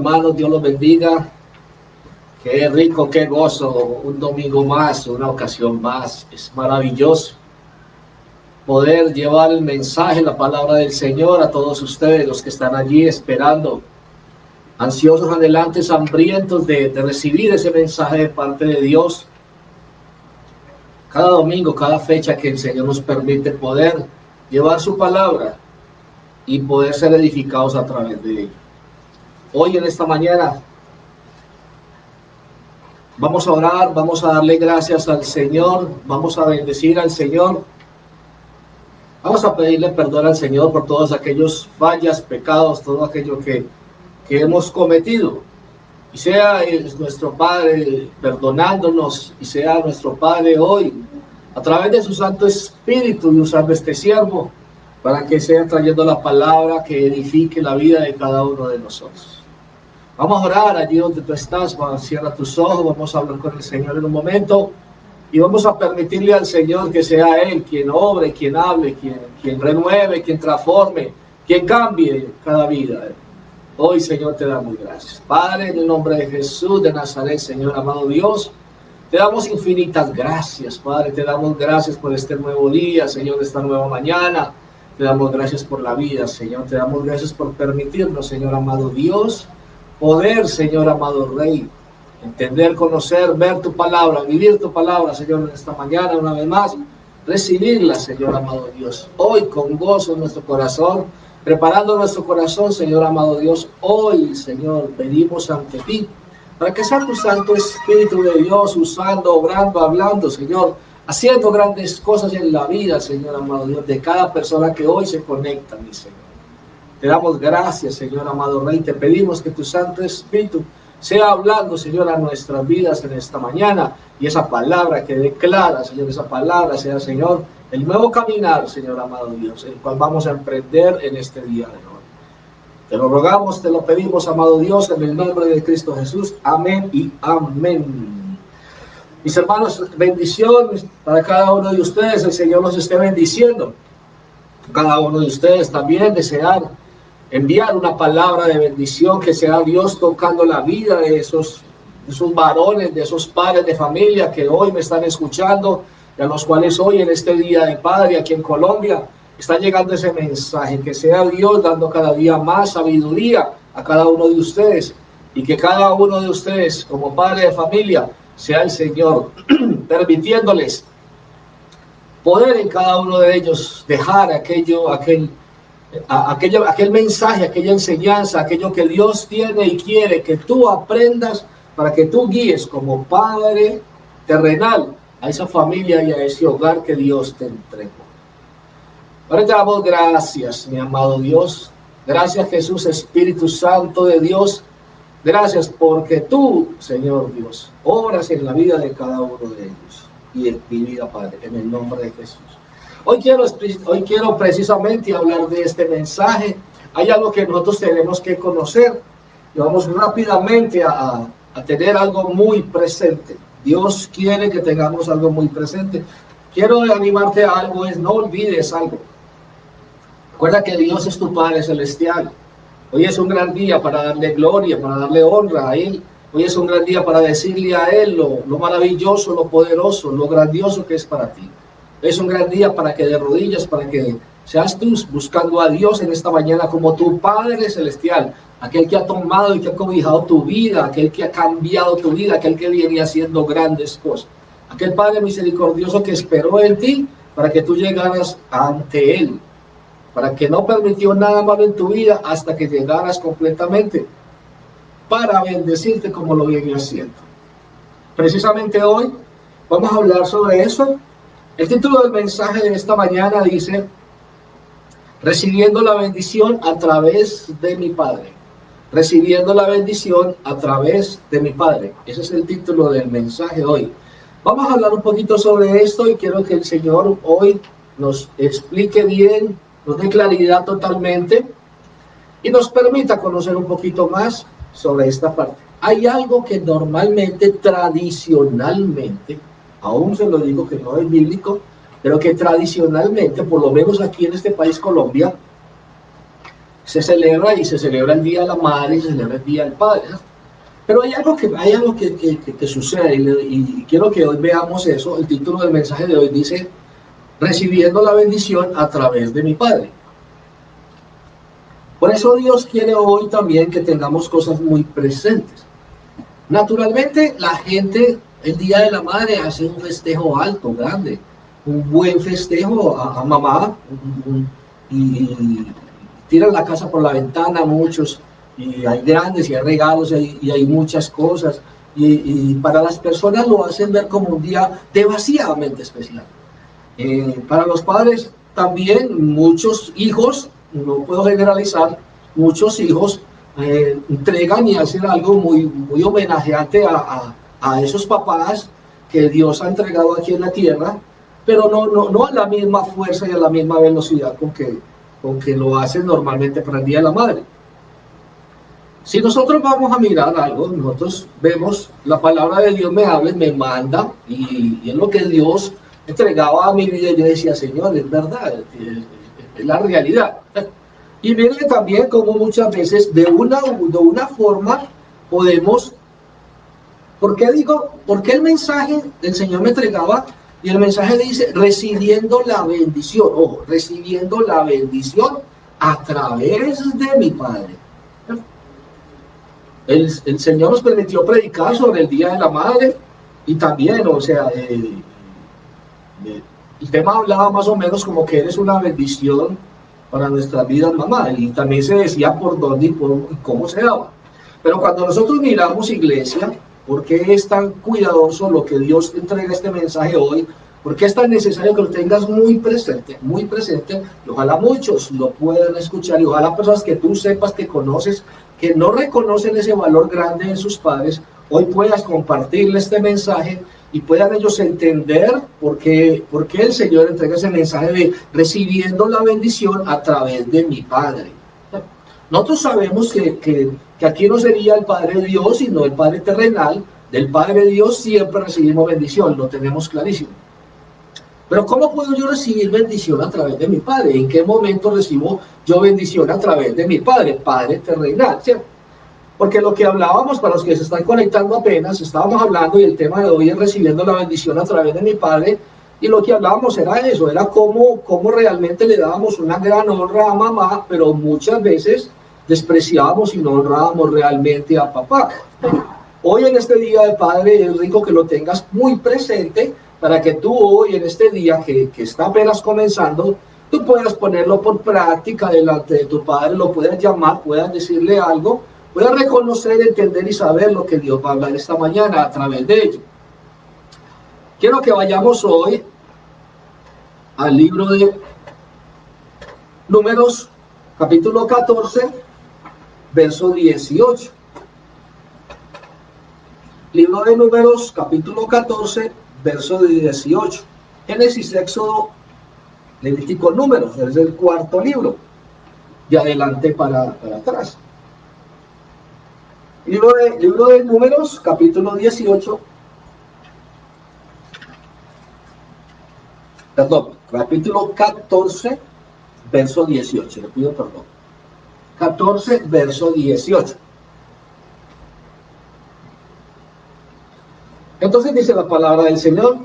hermanos, Dios los bendiga. Qué rico, qué gozo, un domingo más, una ocasión más. Es maravilloso poder llevar el mensaje, la palabra del Señor a todos ustedes, los que están allí esperando, ansiosos, anhelantes, hambrientos de recibir ese mensaje de parte de Dios. Cada domingo, cada fecha que el Señor nos permite poder llevar su palabra y poder ser edificados a través de ella. Hoy en esta mañana vamos a orar, vamos a darle gracias al Señor, vamos a bendecir al Señor, vamos a pedirle perdón al Señor por todos aquellos fallas, pecados, todo aquello que hemos cometido. Y sea nuestro Padre perdonándonos, y sea nuestro Padre hoy, a través de su Santo Espíritu, y usando este siervo, para que sea trayendo la palabra que edifique la vida de cada uno de nosotros. Vamos a orar allí donde tú estás, cierra tus ojos, vamos a hablar con el Señor en un momento y vamos a permitirle al Señor que sea Él quien obre, quien hable, quien renueve, quien transforme, quien cambie cada vida. Hoy, Señor, te damos gracias. Padre, en el nombre de Jesús de Nazaret, Señor, amado Dios, te damos infinitas gracias, Padre, te damos gracias por este nuevo día, Señor, esta nueva mañana, te damos gracias por la vida, Señor, te damos gracias por permitirnos, Señor, amado Dios, poder, Señor amado Rey, entender, conocer, ver tu palabra, vivir tu palabra, Señor, en esta mañana, una vez más, recibirla, Señor amado Dios, hoy con gozo en nuestro corazón, preparando nuestro corazón, Señor amado Dios, hoy, Señor, venimos ante ti, para que sea tu Santo Espíritu de Dios, usando, obrando, hablando, Señor, haciendo grandes cosas en la vida, Señor amado Dios, de cada persona que hoy se conecta, mi Señor. Te damos gracias, Señor amado Rey. Te pedimos que tu Santo Espíritu sea hablando, Señor, a nuestras vidas en esta mañana. Y esa palabra que declara, Señor, esa palabra sea, Señor, el nuevo caminar, Señor amado Dios, el cual vamos a emprender en este día de hoy. Te lo rogamos, te lo pedimos, amado Dios, en el nombre de Cristo Jesús. Amén y amén. Mis hermanos, bendiciones para cada uno de ustedes. El Señor los esté bendiciendo. Cada uno de ustedes también desear enviar una palabra de bendición, que sea Dios tocando la vida de esos varones, de esos padres de familia que hoy me están escuchando, y a los cuales hoy en este Día de Padre aquí en Colombia está llegando ese mensaje, que sea Dios dando cada día más sabiduría a cada uno de ustedes, y que cada uno de ustedes como padre de familia sea el Señor permitiéndoles poder en cada uno de ellos dejar aquel mensaje, aquella enseñanza, aquello que Dios tiene y quiere que tú aprendas para que tú guíes como padre terrenal a esa familia y a ese hogar que Dios te entregó. Ahora te damos gracias, mi amado Dios. Gracias, Jesús, Espíritu Santo de Dios. Gracias porque tú, Señor Dios, obras en la vida de cada uno de ellos y en mi vida, Padre, en el nombre de Jesús. Hoy quiero precisamente hablar de este mensaje. Hay algo que nosotros tenemos que conocer y vamos rápidamente a tener algo muy presente. Dios quiere que tengamos algo muy presente. Quiero animarte a algo, no olvides algo. Recuerda que Dios es tu Padre Celestial. Hoy es un gran día para darle gloria, para darle honra a Él. Hoy es un gran día para decirle a Él lo maravilloso, lo poderoso, lo grandioso que es para ti. Es un gran día para que de rodillas, para que seas tú buscando a Dios en esta mañana como tu Padre Celestial, aquel que ha tomado y que ha cobijado tu vida, aquel que ha cambiado tu vida, aquel que viene haciendo grandes cosas, aquel Padre misericordioso que esperó en ti para que tú llegaras ante Él, para que no permitió nada malo en tu vida hasta que llegaras completamente, para bendecirte como lo viene haciendo. Precisamente hoy vamos a hablar sobre eso. El título del mensaje de esta mañana dice: recibiendo la bendición a través de mi Padre. Recibiendo la bendición a través de mi Padre. Ese es el título del mensaje de hoy. Vamos a hablar un poquito sobre esto y quiero que el Señor hoy nos explique bien, nos dé claridad totalmente y nos permita conocer un poquito más sobre esta parte. Hay algo que normalmente, tradicionalmente, aún se lo digo que no es bíblico, pero que tradicionalmente, por lo menos aquí en este país Colombia, se celebra y se celebra el Día de la Madre y se celebra el Día del Padre, ¿no? Pero hay algo que sucede y quiero que hoy veamos eso. El título del mensaje de hoy dice, recibiendo la bendición a través de mi Padre. Por eso Dios quiere hoy también que tengamos cosas muy presentes. Naturalmente, la gente el Día de la Madre hace un festejo alto, grande, un buen festejo a mamá, y tiran la casa por la ventana muchos, y hay grandes y hay regalos y hay muchas cosas, y para las personas lo hacen ver como un día demasiadamente especial. Para los padres también, muchos hijos, no puedo generalizar, muchos hijos entregan y hacen algo muy homenajeante a esos papás que Dios ha entregado aquí en la tierra, pero no a la misma fuerza y a la misma velocidad con que lo hacen normalmente para el Día de la Madre. Si nosotros vamos a mirar algo, nosotros vemos la palabra de Dios me habla, me manda, y es lo que Dios entregaba a mi vida. Y yo decía, Señor, es verdad, es la realidad. Y miren también cómo muchas veces de una forma podemos, ¿por qué el mensaje del Señor me entregaba? Y el mensaje dice, recibiendo la bendición, ojo, recibiendo la bendición a través de mi Padre. El Señor nos permitió predicar sobre el Día de la Madre y también, o sea, el tema hablaba más o menos como que eres una bendición para nuestras vidas, mamá, y también se decía por dónde y cómo se daba. Pero cuando nosotros miramos, iglesia, ¿por qué es tan cuidadoso lo que Dios entrega este mensaje hoy? ¿Por qué es tan necesario que lo tengas muy presente? Muy presente, y ojalá muchos lo puedan escuchar, y ojalá personas que tú sepas, que conoces, que no reconocen ese valor grande en sus padres, hoy puedas compartirle este mensaje y puedan ellos entender por qué el Señor entrega ese mensaje de recibiendo la bendición a través de mi Padre. Nosotros sabemos que aquí no sería el Padre de Dios, sino el Padre terrenal. Del Padre de Dios siempre recibimos bendición, lo tenemos clarísimo. Pero ¿cómo puedo yo recibir bendición a través de mi Padre? ¿En qué momento recibo yo bendición a través de mi Padre? Padre terrenal, ¿cierto? Porque lo que hablábamos, para los que se están conectando apenas, estábamos hablando, y el tema de hoy es recibiendo la bendición a través de mi Padre, y lo que hablábamos era eso, era cómo realmente le dábamos una gran honra a mamá, pero muchas veces despreciábamos y no honrábamos realmente a papá. Hoy en este Día de Padre es rico que lo tengas muy presente para que tú hoy en este día que está apenas comenzando, tú puedas ponerlo por práctica delante de tu Padre, lo puedas llamar, puedas decirle algo, puedas reconocer, entender y saber lo que Dios va a hablar esta mañana a través de ello. Quiero que vayamos hoy al libro de Números, capítulo 14, verso 18. Libro de Números, capítulo 14, verso 18. Génesis, Éxodo, Levítico, Números, es el cuarto libro, de adelante para atrás. Libro de Números, capítulo 18. Perdón, capítulo 14, verso 18. Le pido perdón. 14, verso 18. Entonces dice la palabra del Señor.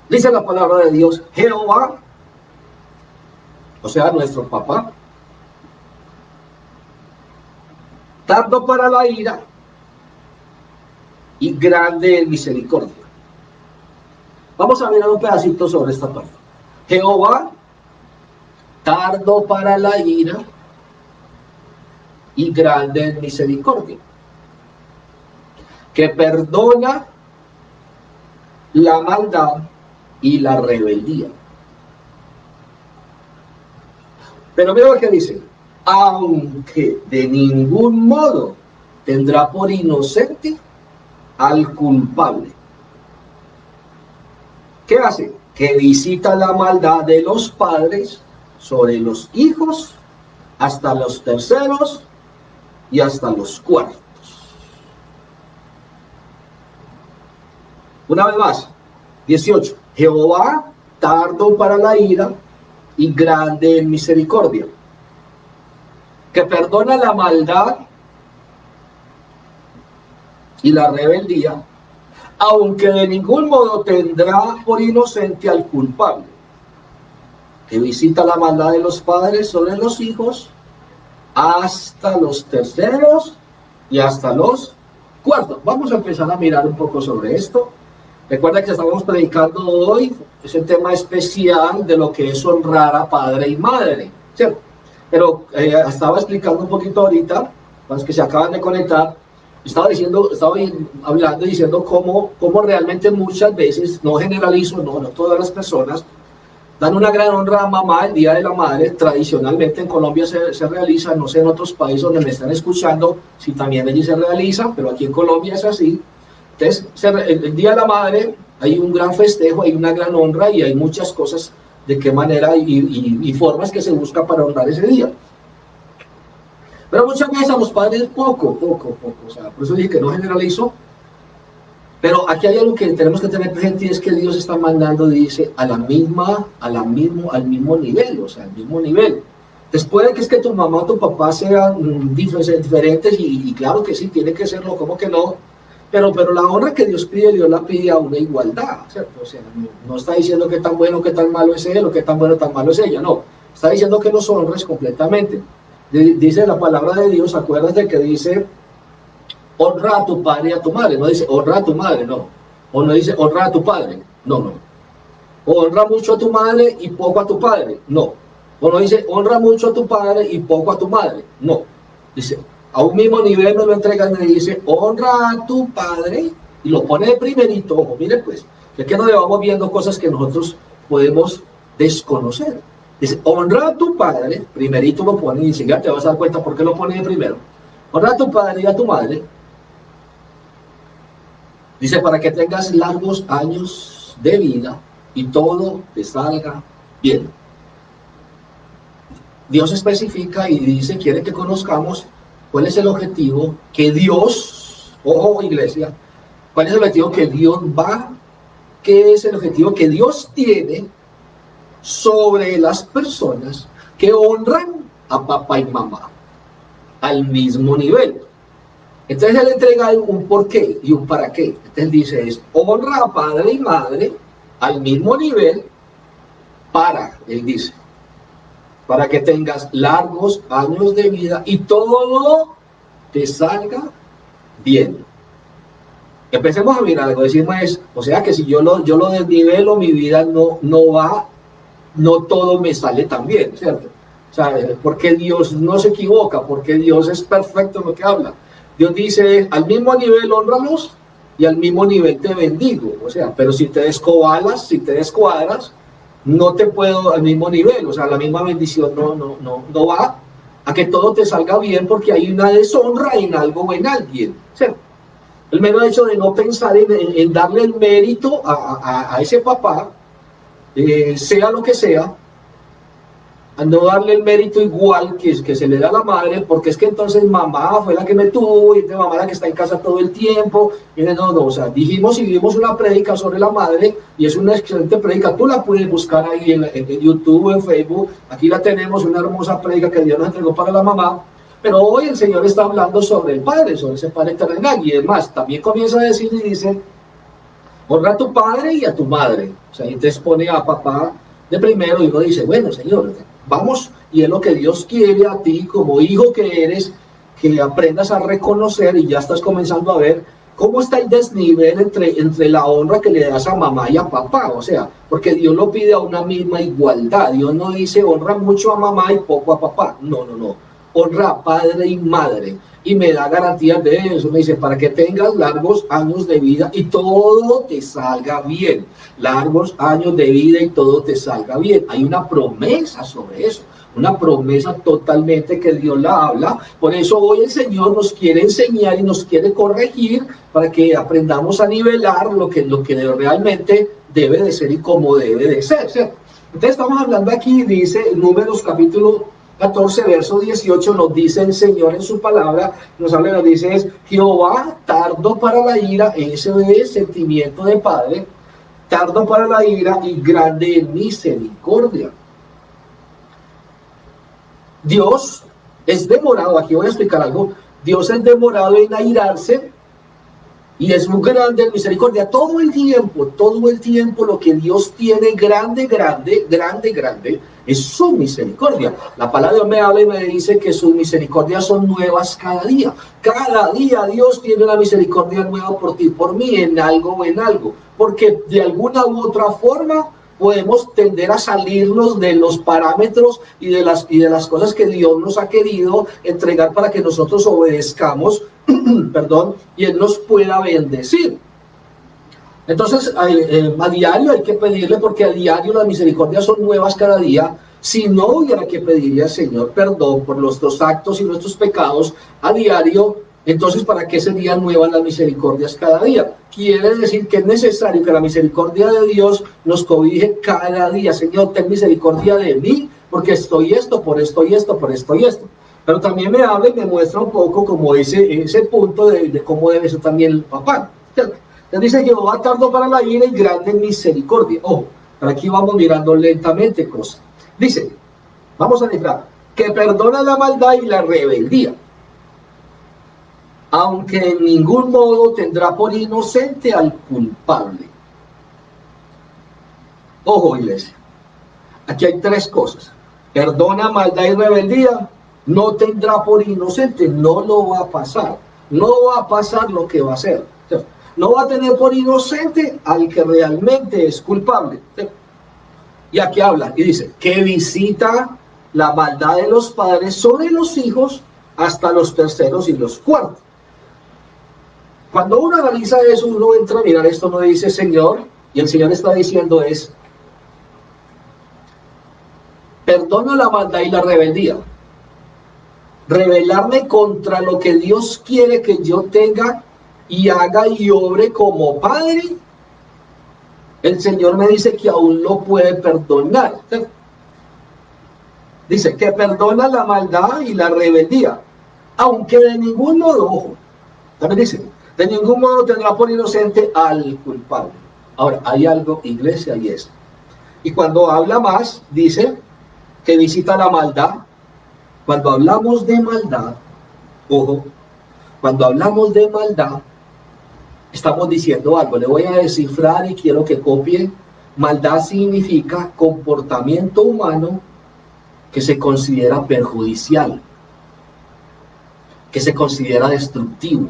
Dice la palabra de Dios, Jehová, o sea, nuestro papá, tardo para la ira y grande en misericordia. Vamos a ver un pedacito sobre esta parte. Jehová, tardo para la ira y grande en misericordia, que perdona la maldad y la rebeldía. Pero mira lo que dice, aunque de ningún modo tendrá por inocente al culpable. ¿Qué hace? Que visita la maldad de los padres sobre los hijos hasta los terceros y hasta los cuartos. Una vez más, 18. Jehová tardo para la ira y grande en misericordia, que perdona la maldad y la rebeldía, aunque de ningún modo tendrá por inocente al culpable, que visita la maldad de los padres sobre los hijos hasta los terceros y hasta los cuartos. Vamos a empezar a mirar un poco sobre esto. Recuerda que estamos predicando hoy ese tema especial de lo que es honrar a padre y madre, ¿cierto? Pero estaba explicando un poquito ahorita, para los que se acaban de conectar, estaba hablando y diciendo cómo realmente muchas veces, no generalizo, no todas las personas, dan una gran honra a mamá el Día de la Madre. Tradicionalmente en Colombia se realiza, no sé en otros países donde me están escuchando si también allí se realiza, pero aquí en Colombia es así. Entonces, el Día de la Madre hay un gran festejo, hay una gran honra y hay muchas cosas de qué manera y formas que se busca para honrar ese día. Pero muchas veces a los padres poco, o sea, por eso dije que no generalizo. Pero aquí hay algo que tenemos que tener presente y es que Dios está mandando, dice, al mismo nivel, o sea, al mismo nivel. Después de que es que tu mamá o tu papá sean diferentes y claro que sí, tiene que serlo, ¿cómo que no? Pero la honra que Dios la pide a una igualdad, ¿cierto? O sea, no está diciendo que tan bueno, que tan malo es él, o que tan bueno, tan malo es ella, no. Está diciendo que los honres completamente. Dice la palabra de Dios, acuérdate que dice, honra a tu padre y a tu madre, no dice honra a tu madre, no. O no dice honra a tu padre, no. O honra mucho a tu madre y poco a tu padre, no. O no dice honra mucho a tu padre y poco a tu madre, no. Dice, a un mismo nivel me lo entregan y me dice, honra a tu padre, y lo pone de primerito, ojo, mire pues, es que no le vamos viendo cosas que nosotros podemos desconocer. Dice, honra a tu padre, primerito lo pone, y dice, ya te vas a dar cuenta por qué lo pone de primero. Honra a tu padre y a tu madre. Dice, para que tengas largos años de vida y todo te salga bien. Dios especifica y dice, quiere que conozcamos cuál es el objetivo que Dios, ojo iglesia, cuál es el objetivo que Dios qué es el objetivo que Dios tiene sobre las personas que honran a papá y mamá al mismo nivel. Entonces él entrega un por qué y un para qué. Entonces dice, es honra a padre y madre al mismo nivel él dice, para que tengas largos años de vida y todo te salga bien. Empecemos a mirar algo, decimos, o sea que si yo lo desnivelo, mi vida no todo me sale tan bien, ¿cierto? O sea, porque Dios no se equivoca, porque Dios es perfecto en lo que habla. Dios dice, al mismo nivel honralos y al mismo nivel te bendigo. O sea, pero si te descobalas, si te descuadras, no te puedo al mismo nivel. O sea, la misma bendición no va a que todo te salga bien porque hay una deshonra en algo o en alguien. ¿Cierto? El mero hecho de no pensar en darle el mérito a ese papá, sea lo que sea, a no darle el mérito igual que se le da a la madre, porque es que entonces mamá fue la que me tuvo, y de mamá la que está en casa todo el tiempo, y no, o sea, dijimos y vimos una prédica sobre la madre, y es una excelente prédica, tú la puedes buscar ahí en YouTube, en Facebook, aquí la tenemos, una hermosa prédica que Dios nos entregó para la mamá, pero hoy el Señor está hablando sobre el Padre, sobre ese Padre terrenal, y es más, también comienza a decir y dice, honra a tu padre y a tu madre, o sea, y entonces pone a papá de primero, y uno dice, bueno, Señor, vamos, y es lo que Dios quiere a ti como hijo que eres, que aprendas a reconocer y ya estás comenzando a ver cómo está el desnivel entre la honra que le das a mamá y a papá, o sea, porque Dios lo pide a una misma igualdad. Dios no dice honra mucho a mamá y poco a papá, no, honra a padre y madre, y me da garantías de eso, me dice, para que tengas largos años de vida y todo te salga bien, largos años de vida y todo te salga bien. Hay una promesa sobre eso, una promesa totalmente que Dios la habla. Por eso hoy el Señor nos quiere enseñar y nos quiere corregir para que aprendamos a nivelar lo que realmente debe de ser y cómo debe de ser, ¿cierto? Entonces estamos hablando aquí, dice Números capítulo 14, verso 18, nos dice el Señor en su palabra, nos habla, nos dice es, Jehová tardo para la ira, ese es sentimiento de padre, tardo para la ira y grande en misericordia. Dios es demorado, aquí voy a explicar algo, Dios es demorado en airarse y es muy grande en misericordia. Todo el tiempo lo que Dios tiene grande, es su misericordia. La palabra de Dios me habla y me dice que sus misericordias son nuevas cada día. Cada día Dios tiene una misericordia nueva por ti, por mí, en algo o en algo. Porque de alguna u otra forma podemos tender a salirnos de los parámetros y de las cosas que Dios nos ha querido entregar para que nosotros obedezcamos, perdón, y Él nos pueda bendecir. Entonces, a diario hay que pedirle, porque a diario las misericordias son nuevas cada día. Si no hubiera que pedirle al Señor perdón por nuestros actos y nuestros pecados a diario, entonces, ¿para qué serían nuevas las misericordias cada día? Quiere decir que es necesario que la misericordia de Dios nos cobije cada día. Señor, ten misericordia de mí, porque estoy esto, por esto y esto, por esto y esto. Pero también me habla y me muestra un poco como ese punto de cómo debe ser también el papá. Entonces dice, Jehová tardo para la ira y grande en misericordia. Ojo, pero aquí vamos mirando lentamente cosas. Dice, vamos a decir, que perdona la maldad y la rebeldía, aunque en ningún modo tendrá por inocente al culpable. Ojo, iglesia, aquí hay tres cosas. Perdona maldad y rebeldía, no tendrá por inocente, no lo va a pasar. No va a pasar lo que va a hacer. No va a tener por inocente al que realmente es culpable. Y aquí habla y dice, que visita la maldad de los padres sobre los hijos hasta los terceros y los cuartos. Cuando uno analiza eso, uno entra a mirar esto, uno dice, Señor, y el Señor está diciendo es, perdono la maldad y la rebeldía. Rebelarme contra lo que Dios quiere que yo tenga y haga y obre como padre, el Señor me dice que aún lo puede perdonar. Dice que perdona la maldad y la rebeldía, aunque de ningún modo, ojo, también dice, de ningún modo tendrá por inocente al culpable. Ahora, hay algo, iglesia, y es, y cuando habla más, dice que visita la maldad. Cuando hablamos de maldad, ojo, cuando hablamos de maldad, estamos diciendo algo. Le voy a descifrar y quiero que copie. Maldad significa comportamiento humano que se considera perjudicial, que se considera destructivo,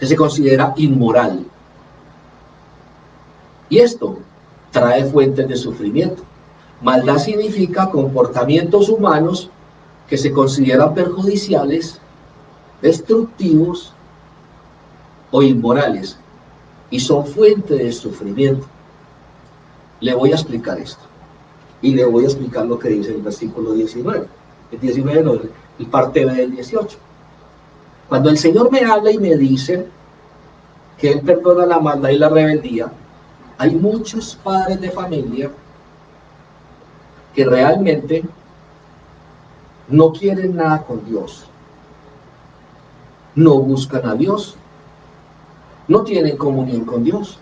que se considera inmoral. Y esto trae fuentes de sufrimiento. Maldad significa comportamientos humanos que se consideran perjudiciales, destructivos o inmorales, y son fuente de sufrimiento. Le voy a explicar esto, y le voy a explicar lo que dice el versículo 19, el 19 no, el parte B del 18. Cuando el Señor me habla y me dice que Él perdona la maldad y la rebeldía, hay muchos padres de familia que realmente no quieren nada con Dios, no buscan a Dios, no tienen comunión con Dios.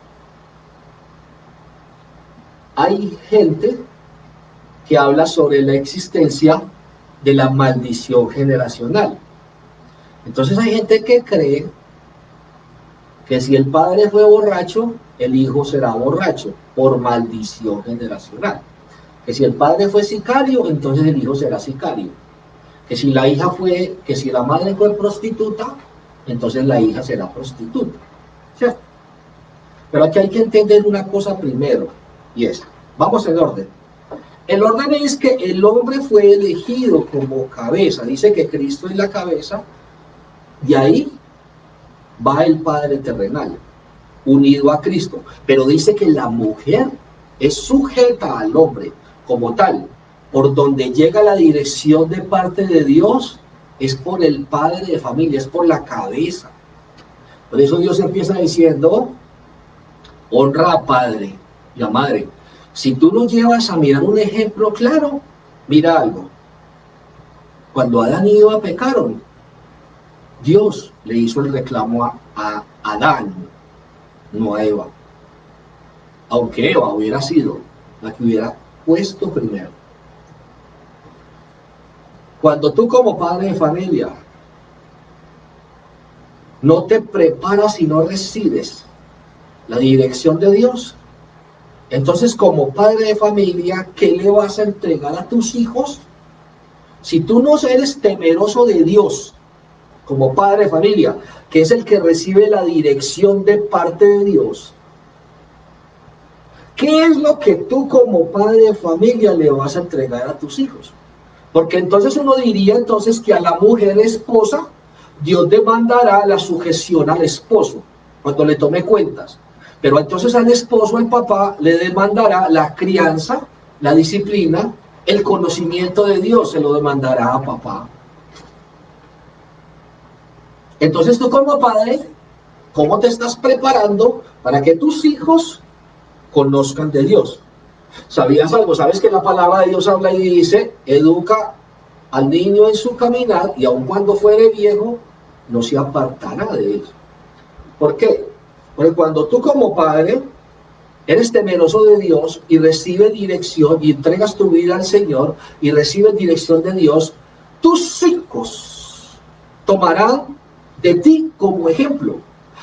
Hay gente que habla sobre la existencia de la maldición generacional. Entonces hay gente que cree que si el padre fue borracho, el hijo será borracho por maldición generacional. Que si el padre fue sicario, entonces el hijo será sicario. Que si la madre fue prostituta, entonces la hija será prostituta. ¿Cierto? Pero aquí hay que entender una cosa primero, y es, vamos en orden. El orden es que el hombre fue elegido como cabeza, dice que Cristo es la cabeza, y ahí va el Padre terrenal, unido a Cristo, pero dice que la mujer es sujeta al hombre como tal. Por donde llega la dirección de parte de Dios es por el padre de familia, es por la cabeza. Por eso Dios empieza diciendo, honra a padre y a madre. Si tú nos llevas a mirar un ejemplo claro, Mira algo, cuando Adán y Eva pecaron, Dios le hizo el reclamo a Adán, no a Eva. Aunque Eva hubiera sido la que hubiera puesto primero. Cuando tú como padre de familia no te preparas y no recibes la dirección de Dios, entonces como padre de familia, ¿qué le vas a entregar a tus hijos? Si tú no eres temeroso de Dios, como padre de familia, que es el que recibe la dirección de parte de Dios, ¿qué es lo que tú como padre de familia le vas a entregar a tus hijos? Porque entonces uno diría entonces que a la mujer esposa, Dios demandará la sujeción al esposo, cuando le tome cuentas. Pero entonces al esposo, el papá, le demandará la crianza, la disciplina, el conocimiento de Dios, se lo demandará a papá. Entonces tú como padre, ¿cómo te estás preparando para que tus hijos conozcan de Dios? ¿Sabías algo? ¿Sabes que la palabra de Dios habla y dice, educa al niño en su caminar y aun cuando fuere viejo, no se apartará de él? ¿Por qué? Porque cuando tú como padre eres temeroso de Dios y recibes dirección y entregas tu vida al Señor y recibes dirección de Dios, tus hijos tomarán de ti como ejemplo.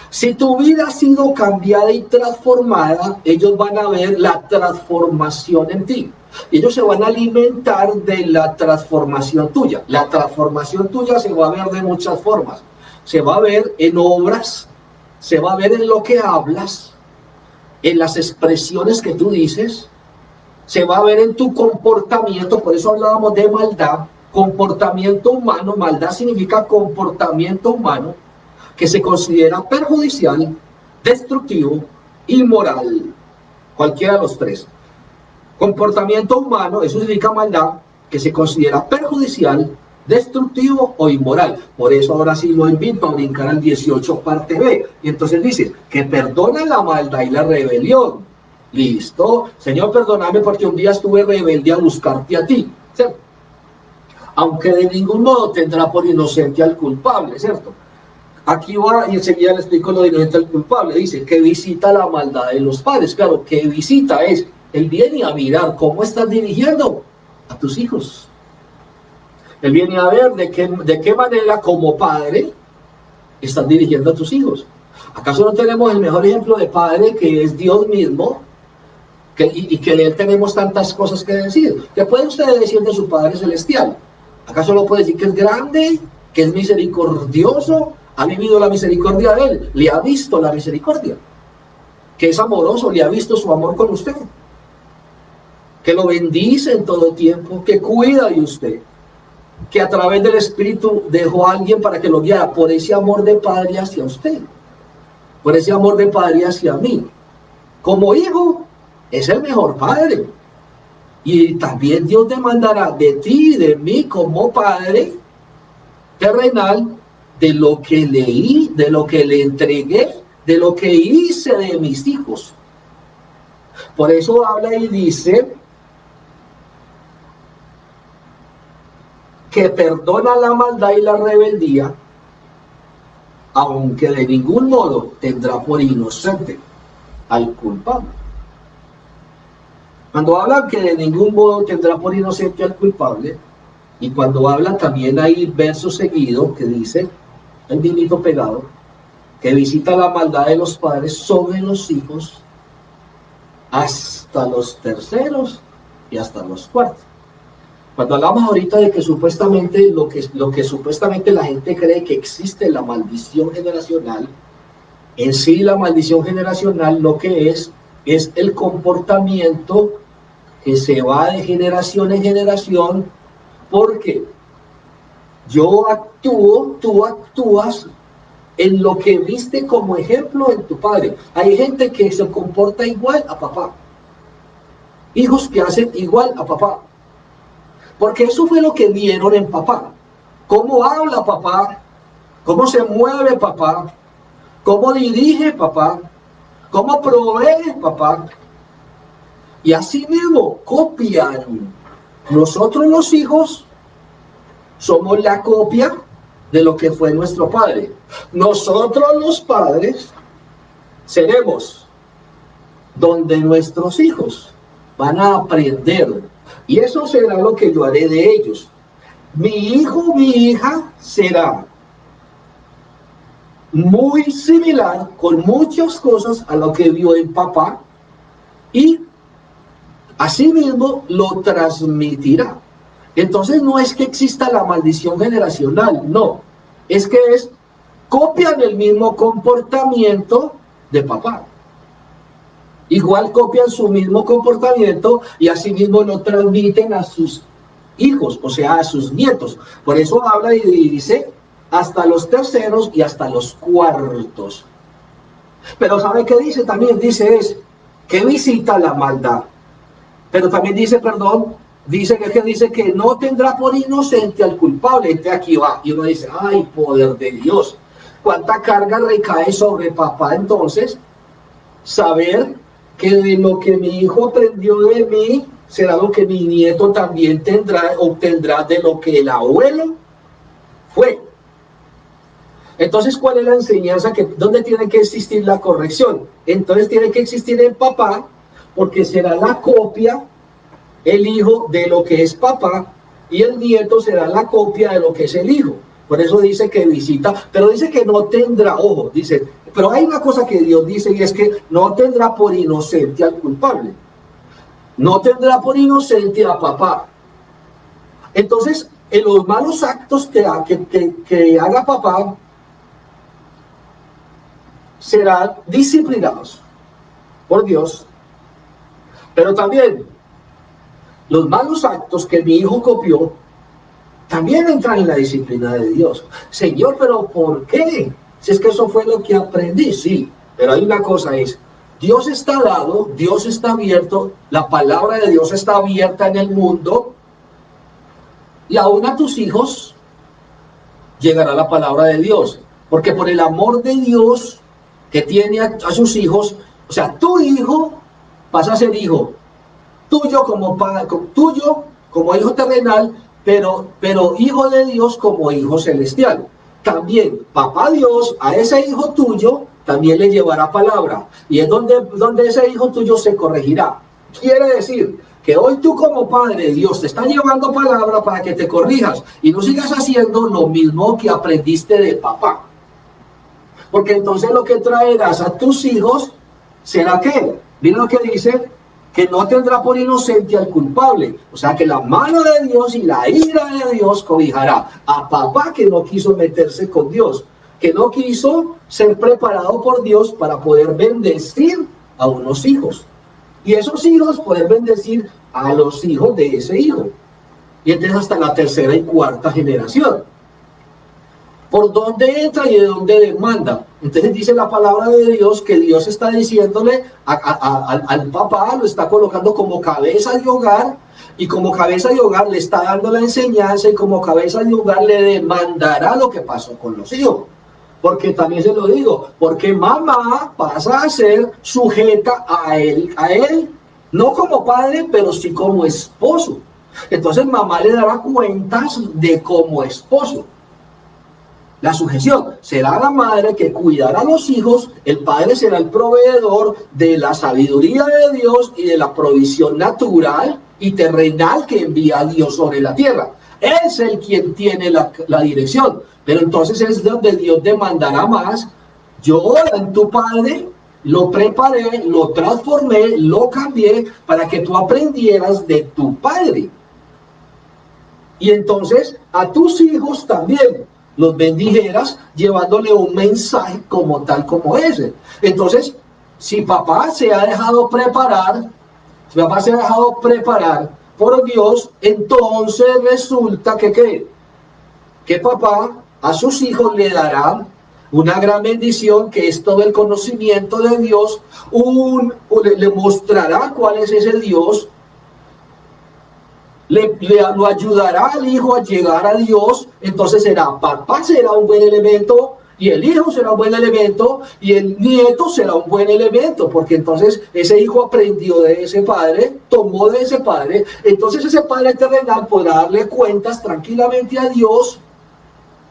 Si tu vida ha sido cambiada y transformada, ellos van a ver la transformación en ti. Ellos se van a alimentar de la transformación tuya. La transformación tuya se va a ver de muchas formas. Se va a ver en obras, se va a ver en lo que hablas, en las expresiones que tú dices, se va a ver en tu comportamiento. Por eso hablábamos de maldad, comportamiento humano. Maldad significa comportamiento humano que se considera perjudicial, destructivo, inmoral, cualquiera de los tres. Comportamiento humano, eso significa maldad, que se considera perjudicial, destructivo o inmoral. Por eso ahora sí lo invito a brincar al 18 parte B. Y entonces dice, que perdona la maldad y la rebelión. Listo. Señor, perdóname porque un día estuve rebelde a buscarte a ti, ¿cierto? Aunque de ningún modo tendrá por inocente al culpable, ¿cierto? Aquí va y enseguida le explico lo de inocente al culpable. Dice que visita la maldad de los padres. Claro, que visita es, él viene a mirar cómo estás dirigiendo a tus hijos. Él viene a ver de qué manera como padre estás dirigiendo a tus hijos. ¿Acaso no tenemos el mejor ejemplo de padre que es Dios mismo? Y que de él tenemos tantas cosas que decir. ¿Qué puede usted decir de su Padre Celestial? ¿Acaso no puede decir que es grande, que es misericordioso? Ha vivido la misericordia de él, le ha visto la misericordia, que es amoroso, le ha visto su amor con usted, que lo bendice en todo tiempo, que cuida de usted, que a través del Espíritu dejó a alguien para que lo guiara, por ese amor de padre hacia usted, por ese amor de padre hacia mí. Como hijo, es el mejor padre. Y también Dios demandará de ti y de mí como padre terrenal de lo que leí, de lo que le entregué, de lo que hice de mis hijos. Por eso habla y dice que perdona la maldad y la rebeldía, aunque de ningún modo tendrá por inocente al culpable. Cuando habla que de ningún modo tendrá por inocente al culpable, y cuando habla también hay verso seguido que dice, el vinito pegado, que visita la maldad de los padres sobre los hijos hasta los terceros y hasta los cuartos. Cuando hablamos ahorita de que supuestamente lo que supuestamente la gente cree que existe la maldición generacional, en sí la maldición generacional lo que es el comportamiento que se va de generación en generación, porque yo actúo, tú actúas en lo que viste como ejemplo en tu padre. Hay gente que se comporta igual a papá, hijos que hacen igual a papá, porque eso fue lo que vieron en papá. Cómo habla papá, cómo se mueve papá, cómo dirige papá, cómo provee papá. Y así mismo copian Nosotros los hijos somos la copia de lo que fue nuestro padre. Nosotros los padres seremos donde nuestros hijos van a aprender. Y eso será lo que yo haré de ellos. Mi hijo, mi hija será muy similar con muchas cosas a lo que vio en papá y asimismo lo transmitirá. Entonces no es que exista la maldición generacional, no, es que copian el mismo comportamiento de papá. Igual copian su mismo comportamiento y asimismo lo transmiten a sus hijos, o sea, a sus nietos. Por eso habla y dice hasta los terceros y hasta los cuartos. Pero ¿sabe qué dice? También dice que visita la maldad. Pero también dice, dice que no tendrá por inocente al culpable. Este aquí va. Y uno dice, ay, poder de Dios. ¿Cuánta carga recae sobre papá entonces? Saber que de lo que mi hijo aprendió de mí, será lo que mi nieto también obtendrá de lo que el abuelo fue. Entonces, ¿cuál es la enseñanza? ¿Dónde tiene que existir la corrección? Entonces tiene que existir en papá, porque será la copia, el hijo, de lo que es papá, y el nieto será la copia de lo que es el hijo. Por eso dice que visita, pero dice que no tendrá, ojo, dice, pero hay una cosa que Dios dice y es que no tendrá por inocente al culpable. No tendrá por inocente a papá. Entonces, en los malos actos que haga papá, serán disciplinados por Dios, pero también los malos actos que mi hijo copió también entran en la disciplina de Dios. Señor, pero ¿por qué? Si es que eso fue lo que aprendí, sí, pero hay una cosa, Dios está dado, Dios está abierto, la palabra de Dios está abierta en el mundo, y aún a tus hijos llegará la palabra de Dios, porque por el amor de Dios que tiene a sus hijos, o sea, tu hijo pasa a ser hijo tuyo como padre, tuyo como hijo terrenal, pero hijo de Dios como hijo celestial. También papá Dios a ese hijo tuyo también le llevará palabra, y es donde ese hijo tuyo se corregirá. Quiere decir que hoy tú como padre, Dios te está llevando palabra para que te corrijas y no sigas haciendo lo mismo que aprendiste de papá. Porque entonces lo que traerás a tus hijos será que, mira lo que dice, que no tendrá por inocente al culpable. O sea que la mano de Dios y la ira de Dios cobijará a papá que no quiso meterse con Dios, que no quiso ser preparado por Dios para poder bendecir a unos hijos. Y esos hijos poder bendecir a los hijos de ese hijo. Y entonces hasta la tercera y cuarta generación. ¿Por dónde entra y de dónde demanda? Entonces dice la palabra de Dios que Dios está diciéndole al papá, lo está colocando como cabeza de hogar, y como cabeza de hogar le está dando la enseñanza, y como cabeza de hogar le demandará lo que pasó con los hijos. Porque también se lo digo, porque mamá pasa a ser sujeta a él, no como padre, pero sí como esposo. Entonces mamá le dará cuentas de como esposo. La sujeción será la madre que cuidará a los hijos, el padre será el proveedor de la sabiduría de Dios y de la provisión natural y terrenal que envía Dios sobre la tierra. Es el quien tiene la dirección, pero entonces es donde Dios demandará más. Yo en tu padre lo preparé, lo transformé, lo cambié para que tú aprendieras de tu padre. Y entonces a tus hijos también los bendijeras llevándole un mensaje como tal como ese. Entonces, si papá se ha dejado preparar, por Dios, entonces resulta que papá a sus hijos le dará una gran bendición, que es todo el conocimiento de Dios, le mostrará cuál es ese Dios, lo ayudará al hijo a llegar a Dios. Entonces papá será un buen elemento Y el hijo será un buen elemento y el nieto será un buen elemento, porque entonces ese hijo aprendió de ese padre, tomó de ese padre, entonces ese padre terrenal podrá darle cuentas tranquilamente a Dios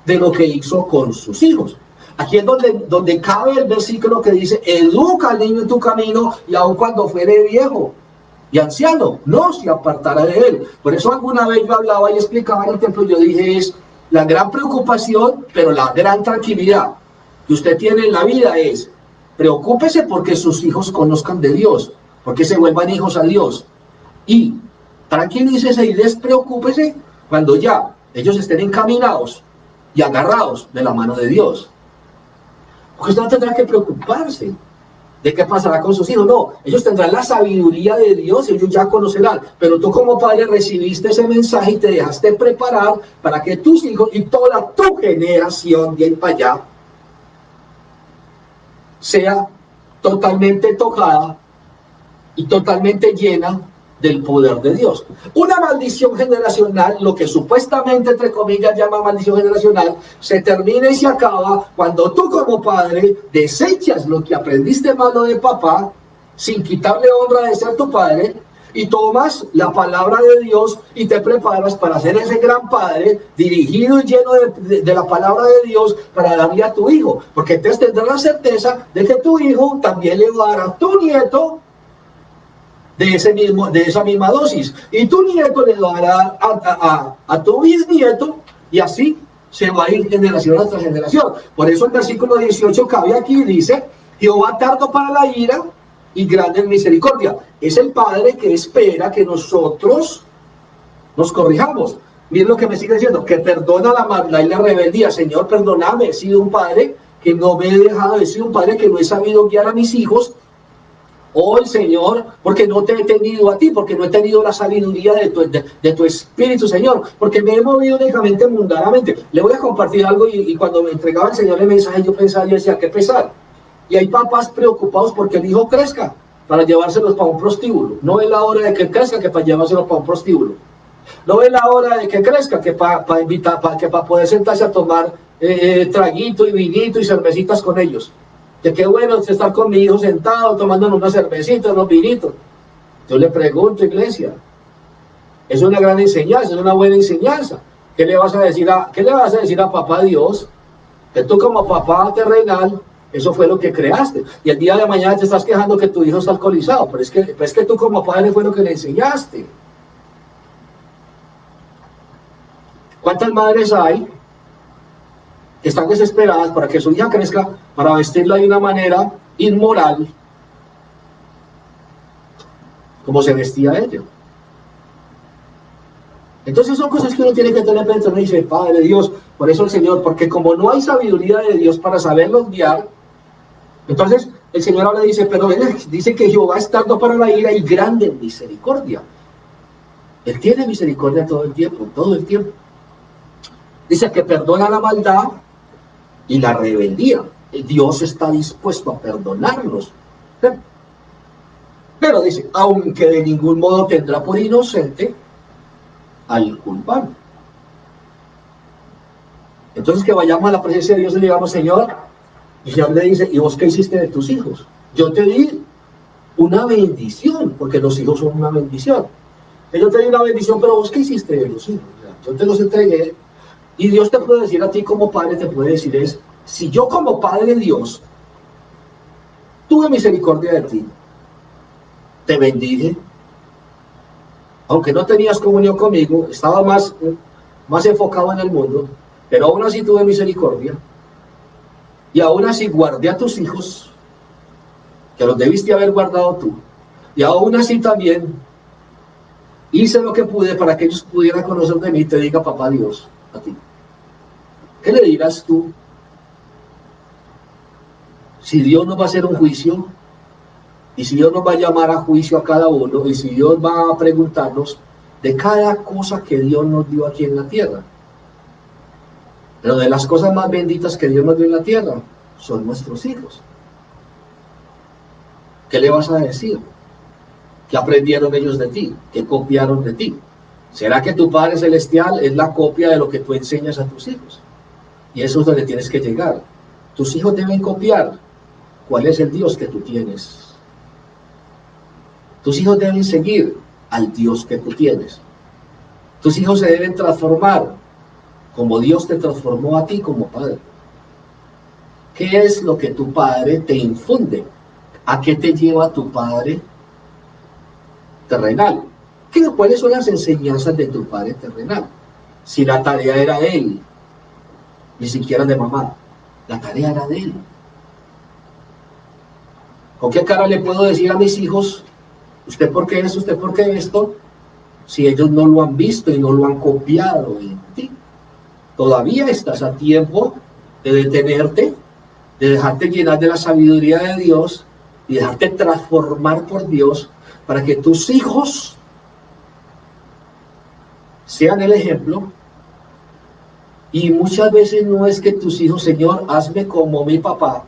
de lo que hizo con sus hijos. Aquí es donde cabe el versículo que dice, educa al niño en tu camino y aun cuando fuere viejo y anciano, no se apartará de él. Por eso alguna vez yo hablaba y explicaba en el templo, yo dije, es la gran preocupación, pero la gran tranquilidad que usted tiene en la vida es, preocúpese porque sus hijos conozcan de Dios, porque se vuelvan hijos a Dios. Y tranquilícese y despreocúpese cuando ya ellos estén encaminados y agarrados de la mano de Dios. Porque usted no tendrá que preocuparse de qué pasará con sus hijos. No, ellos tendrán la sabiduría de Dios y ellos ya conocerán. Pero tú como padre recibiste ese mensaje y te dejaste preparar para que tus hijos y toda tu generación de ahí para allá sea totalmente tocada y totalmente llena del poder de Dios. Una maldición generacional, lo que supuestamente entre comillas llama maldición generacional, se termina y se acaba cuando tú como padre desechas lo que aprendiste malo de papá, sin quitarle honra de ser tu padre, y tomas la palabra de Dios y te preparas para ser ese gran padre dirigido y lleno de la palabra de Dios para darle a tu hijo, porque entonces tendrás la certeza de que tu hijo también le va a dar a tu nieto de esa misma dosis, y tu nieto le va a dar a tu bisnieto, y así se va a ir generación tras generación. Por eso el versículo 18 cabe aquí y dice, Jehová tardo para la ira y grande en misericordia. Es el Padre que espera que nosotros nos corrijamos. Miren lo que me sigue diciendo, que perdona la maldad y la rebeldía. Señor, perdóname, he sido un padre que no me he dejado, he sido un padre que no he sabido guiar a mis hijos. Oh, el Señor, porque no te he tenido a ti, porque no he tenido la sabiduría de tu espíritu, Señor, porque me he movido únicamente mundanamente. Le voy a compartir algo y cuando me entregaba el Señor el mensaje, yo pensaba, yo decía, qué pesar. Y hay papás preocupados porque el hijo crezca para llevárselos para un prostíbulo. No es la hora de que crezca que para llevárselos para un prostíbulo. No es la hora de que crezca que para invitar, para poder sentarse a tomar traguito y vinito y cervecitas con ellos. Que qué bueno estar con mi hijo sentado tomando unas cervecitas, unos vinitos. Yo le pregunto, iglesia, es una gran enseñanza, es una buena enseñanza. ¿Qué le vas a decir a papá Dios? Que tú como papá terrenal, eso fue lo que creaste. Y el día de mañana te estás quejando que tu hijo está alcoholizado, pero es que tú como padre fue lo que le enseñaste. ¿Cuántas madres hay que están desesperadas para que su hija crezca, para vestirla de una manera inmoral, como se vestía ella? Entonces son cosas que uno tiene que tener presente. Uno dice, Padre Dios, por eso el Señor, porque como no hay sabiduría de Dios para saberlos guiar, entonces el Señor ahora dice, pero él dice que Jehová es tardo para la ira y grande en misericordia. Él tiene misericordia todo el tiempo, todo el tiempo. Dice que perdona la maldad y la rebeldía. Dios está dispuesto a perdonarnos. Pero dice, aunque de ningún modo tendrá por inocente al culpable. Entonces que vayamos a la presencia de Dios y le digamos, Señor, y el Señor le dice, ¿y vos qué hiciste de tus hijos? Yo te di una bendición, porque los hijos son una bendición. Yo te di una bendición, pero vos qué hiciste de los hijos. Yo te los entregué. Y Dios te puede decir a ti como padre, te puede decir es, si yo como padre Dios tuve misericordia de ti, te bendije, aunque no tenías comunión conmigo, estaba más enfocado en el mundo, pero aún así tuve misericordia, y aún así guardé a tus hijos, que los debiste haber guardado tú, y aún así también hice lo que pude para que ellos pudieran conocer de mí, te diga papá Dios a ti. ¿Qué le dirás tú? Si Dios nos va a hacer un juicio, y si Dios nos va a llamar a juicio a cada uno, y si Dios va a preguntarnos de cada cosa que Dios nos dio aquí en la tierra. Pero de las cosas más benditas que Dios nos dio en la tierra, son nuestros hijos. ¿Qué le vas a decir? ¿Qué aprendieron ellos de ti? ¿Qué copiaron de ti? ¿Será que tu Padre Celestial es la copia de lo que tú enseñas a tus hijos? Y eso es donde tienes que llegar. tus hijos deben copiar cuál es el Dios que tú tienes. Tus hijos deben seguir al Dios que tú tienes. Tus hijos se deben transformar como Dios te transformó a ti como padre. ¿Qué es lo que tu padre te infunde? ¿A qué te lleva tu padre terrenal? ¿Cuáles son las enseñanzas de tu padre terrenal? Si la tarea era de él, ni siquiera de mamá, la tarea era de él. ¿Con qué cara le puedo decir a mis hijos, usted por qué esto, usted por qué esto, si ellos no lo han visto y no lo han copiado en ti? Todavía estás a tiempo de detenerte, de dejarte llenar de la sabiduría de Dios y dejarte transformar por Dios para que tus hijos sean el ejemplo. Y muchas veces no es que tus hijos, Señor, hazme como mi papá.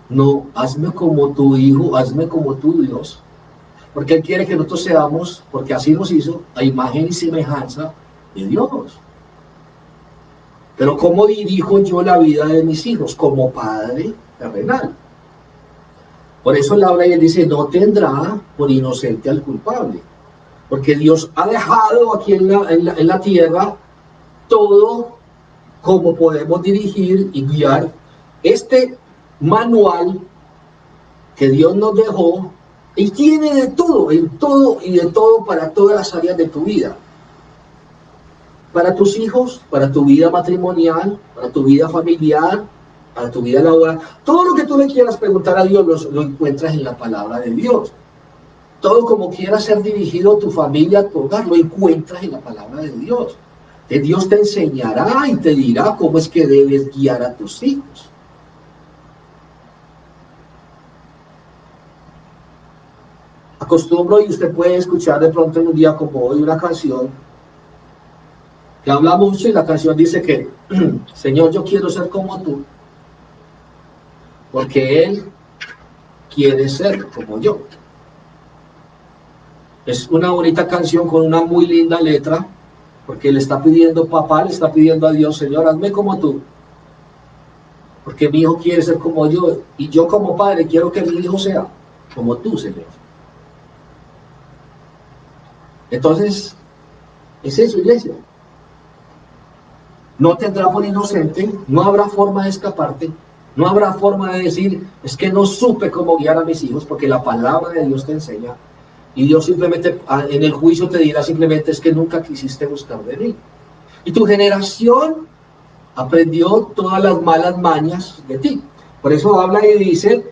No, hazme como tu hijo, hazme como tu Dios. Porque Él quiere que nosotros seamos, porque así nos hizo, a imagen y semejanza de Dios. Pero ¿cómo dirijo yo la vida de mis hijos? Como padre terrenal. Por eso él habla y él dice, no tendrá por inocente al culpable. Porque Dios ha dejado aquí en la tierra todo como podemos dirigir y guiar. Este manual que Dios nos dejó, y tiene de todo, en todo y de todo para todas las áreas de tu vida. Para tus hijos, para tu vida matrimonial, para tu vida familiar, para tu vida laboral. Todo lo que tú le quieras preguntar a Dios lo encuentras en la palabra de Dios. Todo como quiera ser dirigido a tu familia, a tu hogar, lo encuentras en la palabra de Dios. Que Dios te enseñará y te dirá cómo es que debes guiar a tus hijos. Acostumbro, y usted puede escuchar de pronto en un día como hoy una canción que habla mucho, y la canción dice que Señor, yo quiero ser como tú, porque Él quiere ser como yo. Es una bonita canción con una muy linda letra, porque le está pidiendo, papá le está pidiendo a Dios, Señor, hazme como tú, porque mi hijo quiere ser como yo, y yo como padre quiero que mi hijo sea como tú, Señor. Entonces, es eso, iglesia. No tendrá por inocente, no habrá forma de escaparte, no habrá forma de decir, es que no supe cómo guiar a mis hijos, porque la palabra de Dios te enseña, y Dios simplemente en el juicio te dirá simplemente, es que nunca quisiste buscar de mí. Y tu generación aprendió todas las malas mañas de ti. Por eso habla y dice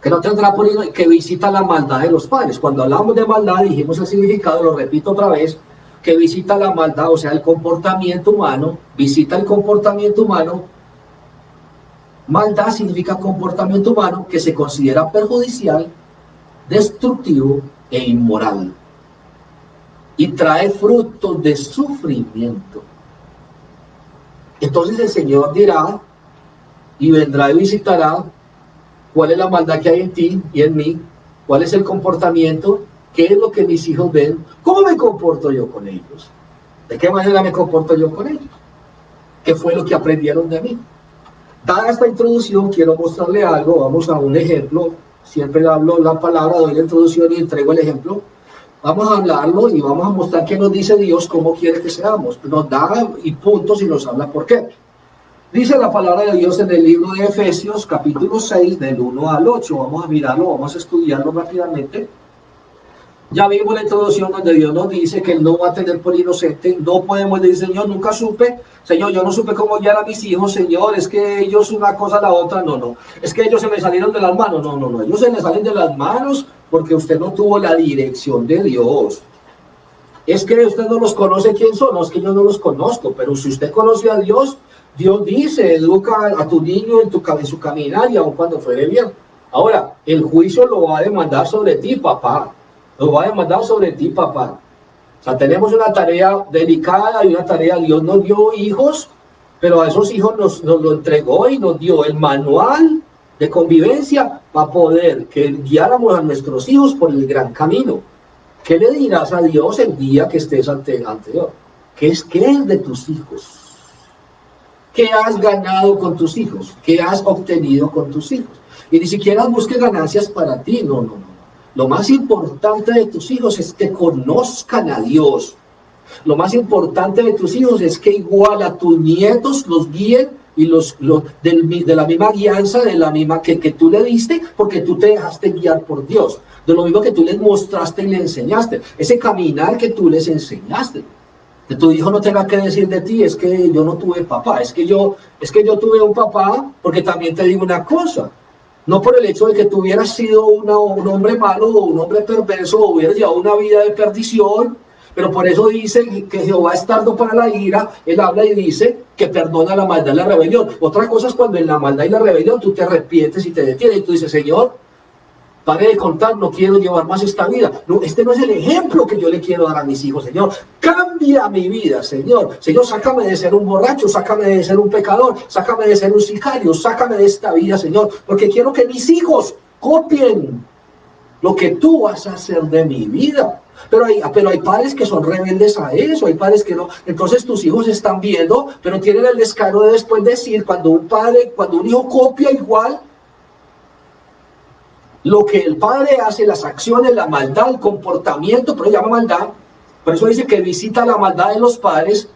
que no tendrá por inocente, que visita la maldad de los padres. Cuando hablamos de maldad, dijimos el significado, lo repito otra vez, que visita la maldad, o sea, el comportamiento humano, visita el comportamiento humano. Maldad significa comportamiento humano que se considera perjudicial, destructivo e inmoral, y trae frutos de sufrimiento. Entonces el Señor dirá y vendrá y visitará cuál es la maldad que hay en ti y en mí, cuál es el comportamiento, qué es lo que mis hijos ven, cómo me comporto yo con ellos, de qué manera me comporto yo con ellos, qué fue lo que aprendieron de mí. Dada esta introducción, quiero mostrarle algo. Vamos a un ejemplo. Siempre hablo la palabra, doy la introducción y entrego el ejemplo. Vamos a hablarlo y vamos a mostrar qué nos dice Dios, cómo quiere que seamos. Nos da y puntos y nos habla por qué. Dice la palabra de Dios en el libro de Efesios, capítulo 6, del 1 al 8. Vamos a mirarlo, vamos a estudiarlo rápidamente. Ya vimos la introducción donde Dios nos dice que Él no va a tener por inocente. No podemos decir, Señor, nunca supe. Señor, yo no supe cómo guiar a mis hijos. Señor, es que ellos una cosa, la otra. No. Es que ellos se me salieron de las manos. No. Ellos se les salen de las manos porque usted no tuvo la dirección de Dios. Es que usted no los conoce quién son. No, es que yo no los conozco. Pero si usted conoce a Dios, Dios dice, educa a tu niño en su caminar y aun cuando fuere bien. Ahora, el juicio lo va a demandar sobre ti, papá. Lo va a demandar sobre ti, papá. O sea, tenemos una tarea delicada y una tarea. Dios nos dio hijos, pero a esos hijos nos lo entregó y nos dio el manual de convivencia para poder que guiáramos a nuestros hijos por el gran camino. ¿Qué le dirás a Dios el día que estés ante Dios? ¿Qué es de tus hijos? ¿Qué has ganado con tus hijos? ¿Qué has obtenido con tus hijos? Y ni siquiera busques ganancias para ti, no, no, no. Lo más importante de tus hijos es que conozcan a Dios. Lo más importante de tus hijos es que igual a tus nietos los guíen y de la misma guianza, de la misma que tú le diste, porque tú te dejaste guiar por Dios. De lo mismo que tú les mostraste y les enseñaste. Ese caminar que tú les enseñaste. Que tu hijo no tenga que decir de ti, es que yo no tuve papá, es que yo tuve un papá, porque también te digo una cosa. No por el hecho de que tú hubieras sido un hombre malo o un hombre perverso o hubieras llevado una vida de perdición, pero por eso dice que Jehová es tardo para la ira. Él habla y dice que perdona la maldad y la rebelión. Otra cosa es cuando en la maldad y la rebelión tú te arrepientes y te detienes y tú dices, Señor, pare de contar, no quiero llevar más esta vida. No, este no es el ejemplo que yo le quiero dar a mis hijos, Señor. Cambia mi vida, Señor. Señor, sácame de ser un borracho, sácame de ser un pecador, sácame de ser un sicario, sácame de esta vida, Señor, porque quiero que mis hijos copien lo que tú vas a hacer de mi vida. Pero hay padres que son rebeldes a eso, hay padres que no. Entonces tus hijos están viendo, pero tienen el descaro de después decir, cuando un hijo copia igual lo que el padre hace, las acciones, la maldad, el comportamiento, pero llama maldad. Por eso dice que visita la maldad de los padres.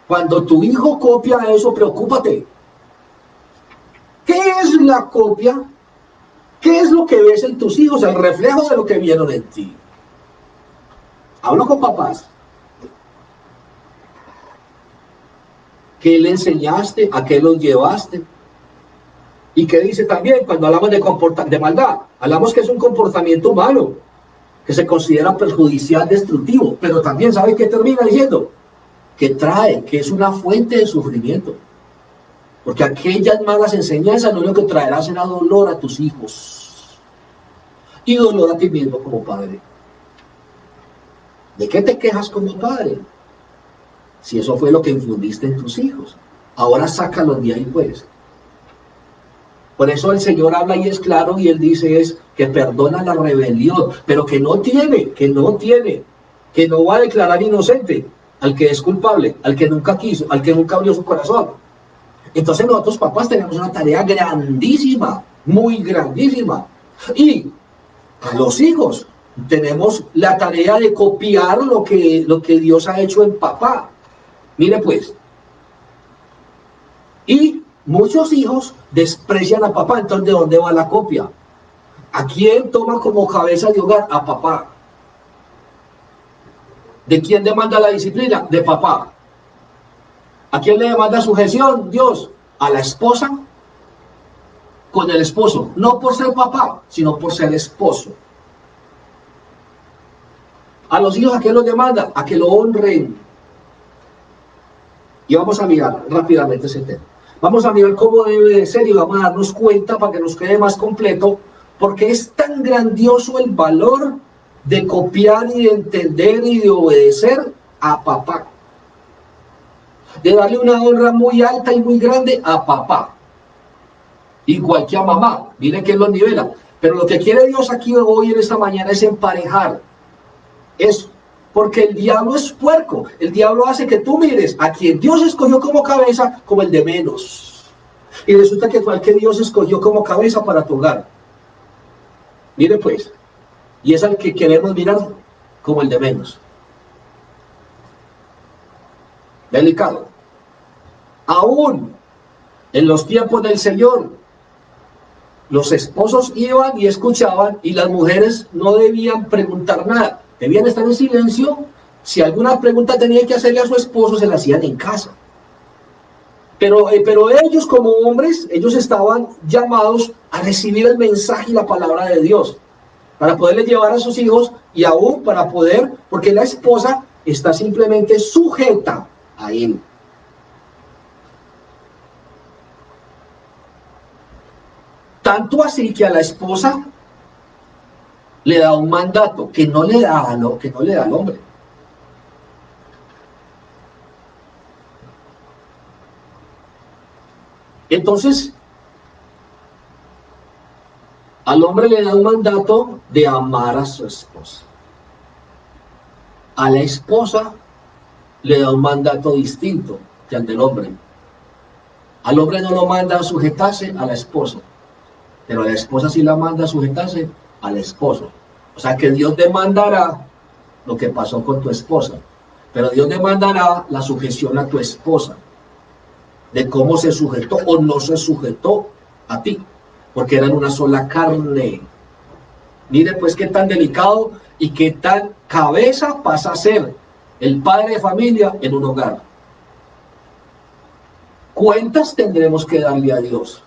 Cuando tu hijo copia eso, preocúpate. ¿Qué es la copia? ¿Qué es lo que ves en tus hijos? El reflejo de lo que vieron en ti. Hablo con papás. ¿Qué le enseñaste? ¿A qué los llevaste? ¿Y qué dice también cuando hablamos de maldad? Hablamos que es un comportamiento humano, que se considera perjudicial, destructivo, pero también, ¿sabe qué termina diciendo? Que trae, que es una fuente de sufrimiento. Porque aquellas malas enseñanzas lo único que traerá será dolor a tus hijos y dolor a ti mismo como padre. ¿De qué te quejas como padre? Si eso fue lo que infundiste en tus hijos. Ahora sácalos de ahí, pues. Por eso el Señor habla y es claro, y Él dice es que perdona la rebelión, pero que no va a declarar inocente al que es culpable, al que nunca quiso, al que nunca abrió su corazón. Entonces nosotros papás tenemos una tarea grandísima, muy grandísima. Y a los hijos tenemos la tarea de copiar lo que Dios ha hecho en papá. Mire pues, y muchos hijos desprecian a papá. Entonces, ¿de dónde va la copia? ¿A quién toma como cabeza de hogar? A papá. ¿De quién demanda la disciplina? De papá. ¿A quién le demanda sujeción? Dios. A la esposa con el esposo. No por ser papá, sino por ser esposo. A los hijos, ¿a qué los demanda? A que lo honren. Y vamos a mirar rápidamente ese tema. Vamos a mirar cómo debe de ser y vamos a darnos cuenta para que nos quede más completo, porque es tan grandioso el valor de copiar y de entender y de obedecer a papá. De darle una honra muy alta y muy grande a papá. Igual que a mamá. Miren que él los nivela. Pero lo que quiere Dios aquí hoy en esta mañana es emparejar eso. Porque el diablo es puerco. El diablo hace que tú mires a quien Dios escogió como cabeza como el de menos. Y resulta que fue al que Dios escogió como cabeza para tu hogar. Mire pues. Y es al que queremos mirar como el de menos. Delicado. Aún en los tiempos del Señor, los esposos iban y escuchaban y las mujeres no debían preguntar nada. Debían estar en silencio. Si alguna pregunta tenía que hacerle a su esposo, se la hacían en casa. Pero ellos como hombres, ellos estaban llamados a recibir el mensaje y la palabra de Dios, para poderle llevar a sus hijos y aún para poder, porque la esposa está simplemente sujeta a él. Tanto así que a la esposa le da un mandato que no le da al hombre. Entonces, al hombre le da un mandato de amar a su esposa. A la esposa le da un mandato distinto que al del hombre. Al hombre no lo manda a sujetarse a la esposa, pero a la esposa sí la manda a sujetarse al esposo. O sea que Dios demandará lo que pasó con tu esposa, pero Dios demandará la sujeción a tu esposa, de cómo se sujetó o no se sujetó a ti, porque eran una sola carne. Mire pues qué tan delicado y qué tan cabeza pasa a ser el padre de familia en un hogar. Cuentas tendremos que darle a Dios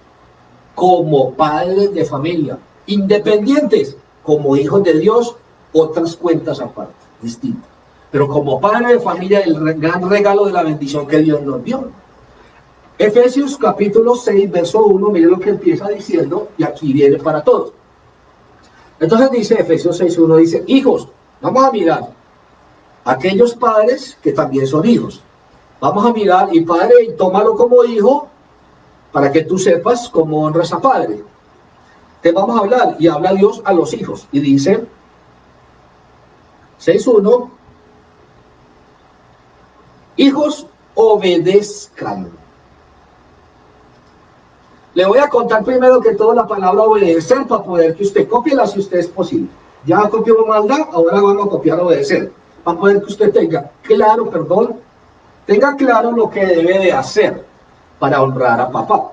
como padres de familia, independientes, como hijos de Dios, otras cuentas aparte, distintas. Pero como padre de familia, el gran regalo de la bendición que Dios nos dio. Efesios capítulo 6, verso 1, mire lo que empieza diciendo, y aquí viene para todos. Entonces dice Efesios 6, 1, dice, hijos, vamos a mirar aquellos padres que también son hijos. Vamos a mirar, y padre, tómalo como hijo, para que tú sepas cómo honras a padre. Te vamos a hablar, y habla Dios a los hijos, y dice, 6.1, hijos, obedezcan. Le voy a contar primero que todo la palabra obedecer para poder que usted copie si usted es posible. Ya copió maldad, ahora vamos a copiar obedecer. Para poder que usted tenga claro lo que debe de hacer para honrar a papá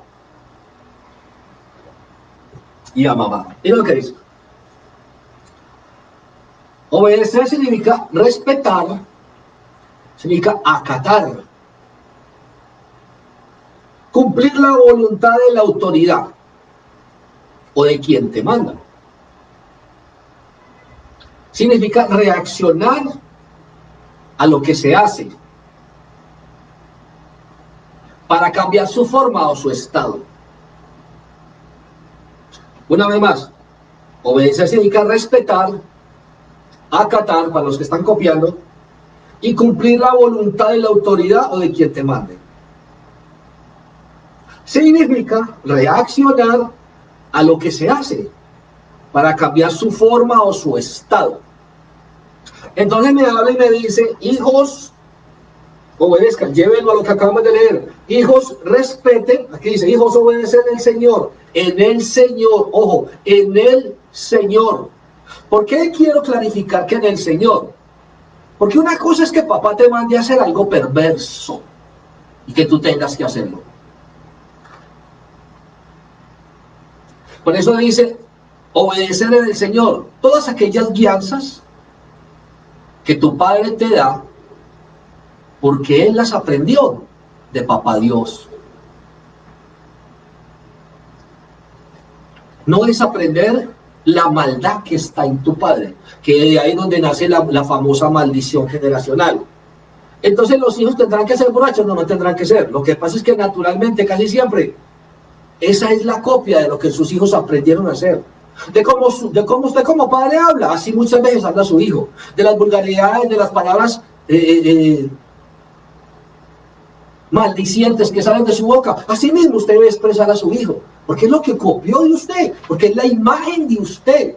y a mamá. Mira lo que dice. Obedecer significa respetar, significa acatar. Cumplir la voluntad de la autoridad o de quien te manda. Significa reaccionar a lo que se hace para cambiar su forma o su estado. Una vez más, obedecer significa respetar, acatar, para los que están copiando, y cumplir la voluntad de la autoridad o de quien te mande. Significa reaccionar a lo que se hace para cambiar su forma o su estado. Entonces me habla y me dice, hijos, obedezcan, llévenlo a lo que acabamos de leer. Hijos, respeten, aquí dice, hijos, obedecen al Señor, en el Señor, ojo, en el Señor. ¿Por qué quiero clarificar que en el Señor? Porque una cosa es que papá te mande a hacer algo perverso y que tú tengas que hacerlo. Por eso dice, obedecer en el Señor. Todas aquellas guianzas que tu padre te da, porque él las aprendió de papá Dios. No es aprender la maldad que está en tu padre, que de ahí donde nace la famosa maldición generacional. Entonces los hijos tendrán que ser borrachos, no tendrán que ser. Lo que pasa es que naturalmente, casi siempre, esa es la copia de lo que sus hijos aprendieron a hacer. De cómo usted como padre habla, así muchas veces habla su hijo. De las vulgaridades, de las palabras maldicientes que salen de su boca, así mismo usted debe expresar a su hijo, porque es lo que copió de usted, porque es la imagen de usted.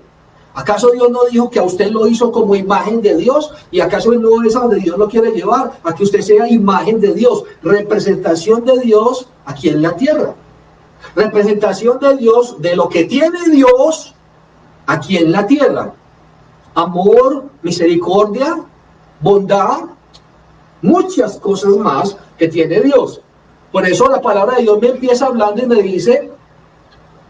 ¿Acaso Dios no dijo que a usted lo hizo como imagen de Dios? ¿Y acaso no es a donde Dios lo quiere llevar? A que usted sea imagen de Dios, representación de Dios aquí en la tierra. Representación de Dios, de lo que tiene Dios aquí en la tierra. Amor, misericordia, bondad, muchas cosas más que tiene Dios. Por eso la palabra de Dios me empieza hablando y me dice,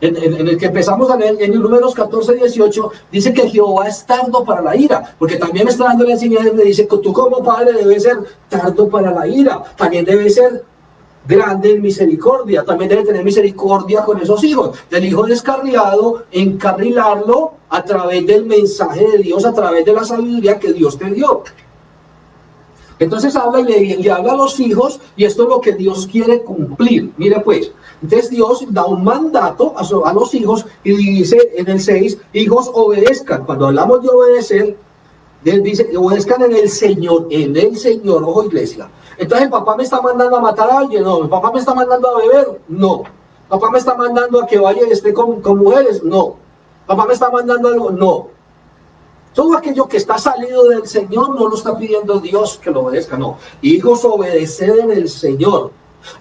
en el que empezamos a leer, en Números 14, 18, dice que Jehová es tardo para la ira, porque también me está dando la enseñanza y me dice que tú como padre debes ser tardo para la ira, también debes ser grande en misericordia, también debe tener misericordia con esos hijos, del hijo descarriado, encarrilarlo a través del mensaje de Dios, a través de la sabiduría que Dios te dio. Entonces habla y le habla a los hijos, y esto es lo que Dios quiere cumplir. Mire pues, entonces Dios da un mandato a los hijos y dice en el 6, hijos obedezcan. Cuando hablamos de obedecer, Él dice, obedezcan en el Señor, ojo iglesia. Entonces el papá me está mandando a matar a alguien, no. El papá me está mandando a beber, no. El papá me está mandando a que vaya y esté con mujeres, no. El papá me está mandando algo, no. Todo aquello que está salido del Señor no lo está pidiendo Dios que lo obedezca, no. Hijos, obedeced en el Señor.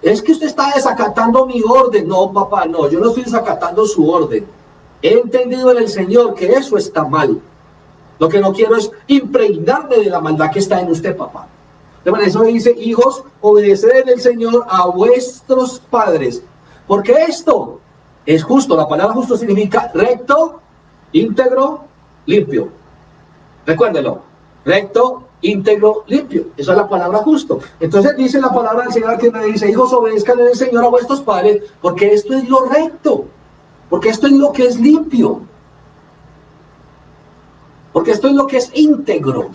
Es que usted está desacatando mi orden. No, papá, no, yo no estoy desacatando su orden. He entendido en el Señor que eso está mal. Lo que no quiero es impregnarme de la maldad que está en usted, papá. De manera, eso dice, hijos, obedeced en el Señor a vuestros padres. Porque esto es justo. La palabra justo significa recto, íntegro, limpio. Recuérdelo. Recto, íntegro, limpio. Esa es la palabra justo. Entonces dice la palabra del Señor que me dice, hijos, obedezcan en el Señor a vuestros padres, porque esto es lo recto. Porque esto es lo que es limpio. Porque esto es lo que es íntegro.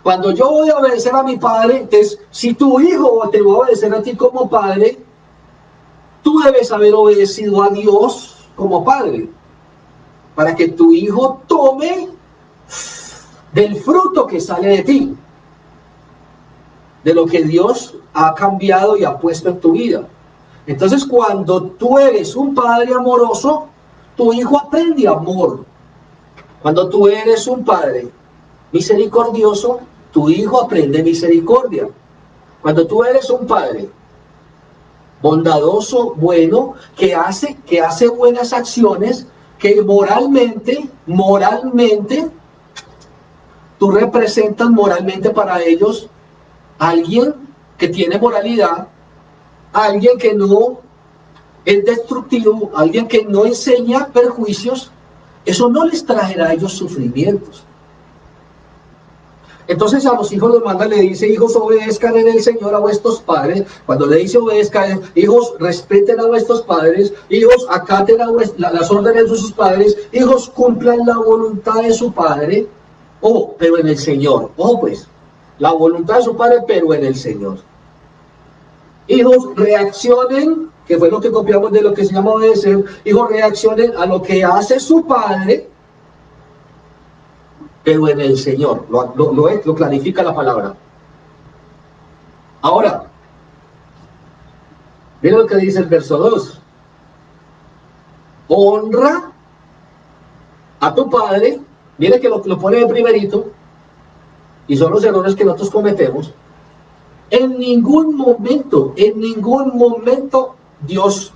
Cuando yo voy a obedecer a mi padre, entonces, si tu hijo te va a obedecer a ti como padre, tú debes haber obedecido a Dios como padre, para que tu hijo tome del fruto que sale de ti, de lo que Dios ha cambiado y ha puesto en tu vida. Entonces, cuando tú eres un padre amoroso, tu hijo aprende amor. Cuando tú eres un padre misericordioso, tu hijo aprende misericordia. Cuando tú eres un padre bondadoso, bueno, que hace buenas acciones, que moralmente, tú representas moralmente para ellos a alguien que tiene moralidad, a alguien que no es destructivo, a alguien que no enseña perjuicios, eso no les traerá a ellos sufrimientos. Entonces a los hijos los manda, le dice, hijos, obedezcan en el Señor a vuestros padres. Cuando le dice obedezcan, hijos, respeten a vuestros padres, hijos, acaten a las órdenes de sus padres, hijos, cumplan la voluntad de su padre, pero en el Señor. Pues, la voluntad de su padre, pero en el Señor. Hijos, reaccionen, que fue lo que copiamos de lo que se llama obedecer, hijos, reaccionen a lo que hace su padre, pero en el Señor. Lo clarifica la palabra. Ahora, miren lo que dice el verso 2. Honra a tu padre. Mire que lo pone de primerito, y son los errores que nosotros cometemos. En ningún momento Dios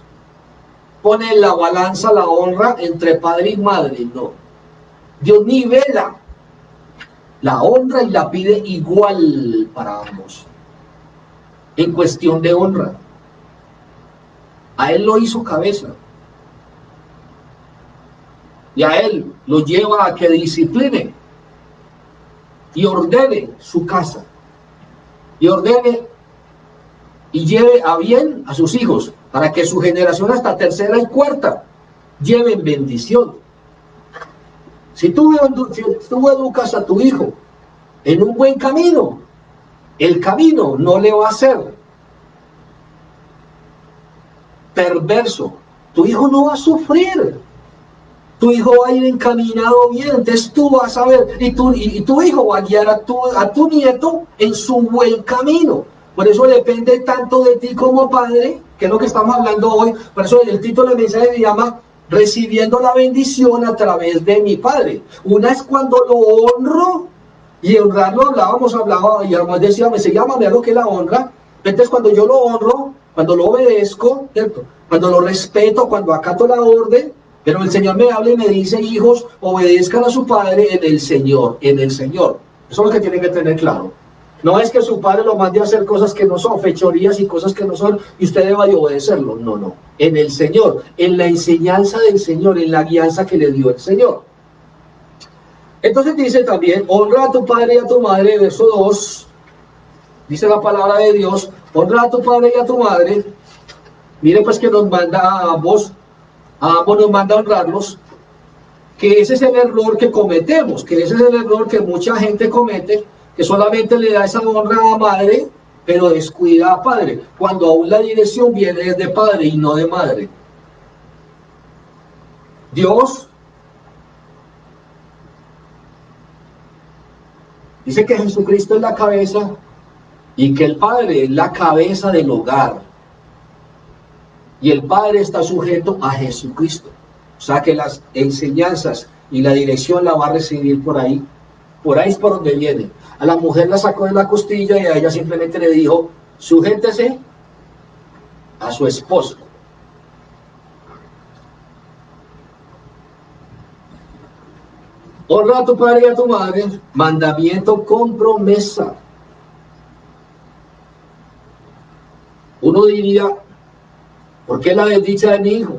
pone en la balanza la honra entre padre y madre, no. Dios nivela la honra y la pide igual para ambos. En cuestión de honra, a él lo hizo cabeza, y a él lo lleva a que discipline y ordene su casa, y ordene y lleve a bien a sus hijos, para que su generación hasta tercera y cuarta lleven bendición. Si tú educas a tu hijo en un buen camino, el camino no le va a ser perverso. Tu hijo no va a sufrir. Tu hijo va a ir encaminado bien. Entonces tú vas a ver, y tu hijo va a guiar a tu nieto en su buen camino. Por eso depende tanto de ti como padre, que es lo que estamos hablando hoy. Por eso el título del mensaje se llama Recibiendo la bendición a través de mi padre. Una es cuando lo honro, y honrarlo hablaba, y decíamos, se llama lo que es la honra. Entonces cuando yo lo honro, cuando lo obedezco, ¿cierto? Cuando lo respeto, cuando acato la orden, pero el Señor me habla y me dice, hijos, obedezcan a su padre en el Señor, en el Señor. Eso es lo que tienen que tener claro. No es que su padre lo mande a hacer cosas que no son, fechorías y cosas que no son, y usted deba de obedecerlo. No. En el Señor, en la enseñanza del Señor, en la guianza que le dio el Señor. Entonces dice también, honra a tu padre y a tu madre, verso 2, dice la palabra de Dios, honra a tu padre y a tu madre. Mire pues que nos manda a ambos nos manda a honrarlos, que ese es el error que cometemos, que ese es el error que mucha gente comete, que solamente le da esa honra a madre, pero descuida a padre, cuando aún la dirección viene de padre y no de madre. Dios dice que Jesucristo es la cabeza y que el Padre es la cabeza del hogar. Y el Padre está sujeto a Jesucristo. O sea que las enseñanzas y la dirección la va a recibir por ahí. Por ahí es por donde viene. A la mujer la sacó de la costilla y a ella simplemente le dijo, sujétese a su esposo. Honra a tu padre y a tu madre, mandamiento con promesa. Uno diría, ¿por qué la desdicha de mi hijo?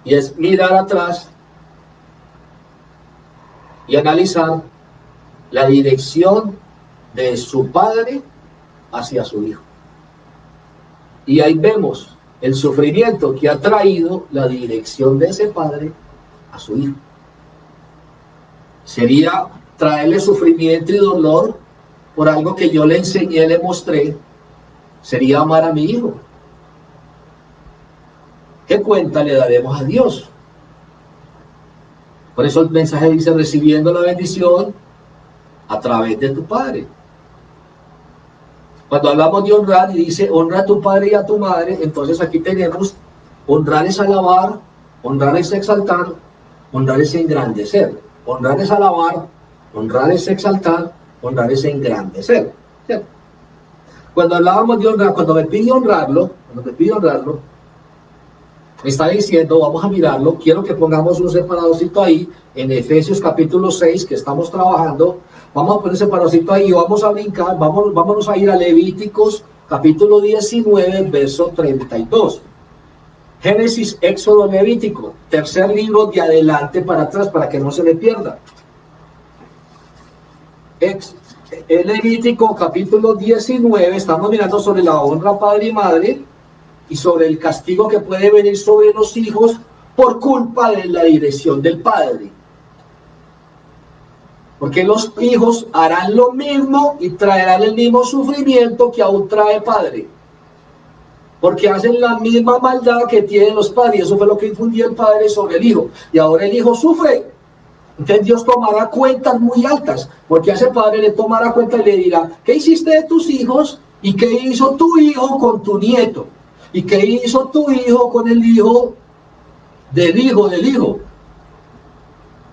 Y es mirar atrás y analizar la dirección de su padre hacia su hijo. Y ahí vemos el sufrimiento que ha traído la dirección de ese padre a su hijo. Sería traerle sufrimiento y dolor por algo que yo le enseñé, le mostré. Sería amar a mi hijo. ¿Qué cuenta le daremos a Dios? Por eso el mensaje dice, recibiendo la bendición a través de tu padre. Cuando hablamos de honrar y dice, honra a tu padre y a tu madre, entonces aquí tenemos, honrar es alabar, honrar es exaltar, honrar es engrandecer. Honrar es alabar, honrar es exaltar, honrar es engrandecer. ¿Cierto? Cuando hablábamos de honrar, cuando me pide honrarlo, me está diciendo, vamos a mirarlo, quiero que pongamos un separadorcito ahí, en Efesios capítulo 6, que estamos trabajando, vamos a poner un separadorcito ahí y vamos a brincar, vámonos a ir a Levíticos capítulo 19, verso 32. Génesis, Éxodo, Levítico, tercer libro de adelante para atrás, para que no se me pierda. Levítico capítulo 19, estamos mirando sobre la honra padre y madre, y sobre el castigo que puede venir sobre los hijos por culpa de la dirección del padre. Porque los hijos harán lo mismo y traerán el mismo sufrimiento que aún trae el padre. Porque hacen la misma maldad que tienen los padres. Eso fue lo que infundió el padre sobre el hijo. Y ahora el hijo sufre. Entonces Dios tomará cuentas muy altas. Porque a ese padre le tomará cuenta y le dirá, ¿qué hiciste de tus hijos? ¿Y qué hizo tu hijo con tu nieto? ¿Y qué hizo tu hijo con el hijo del hijo del hijo?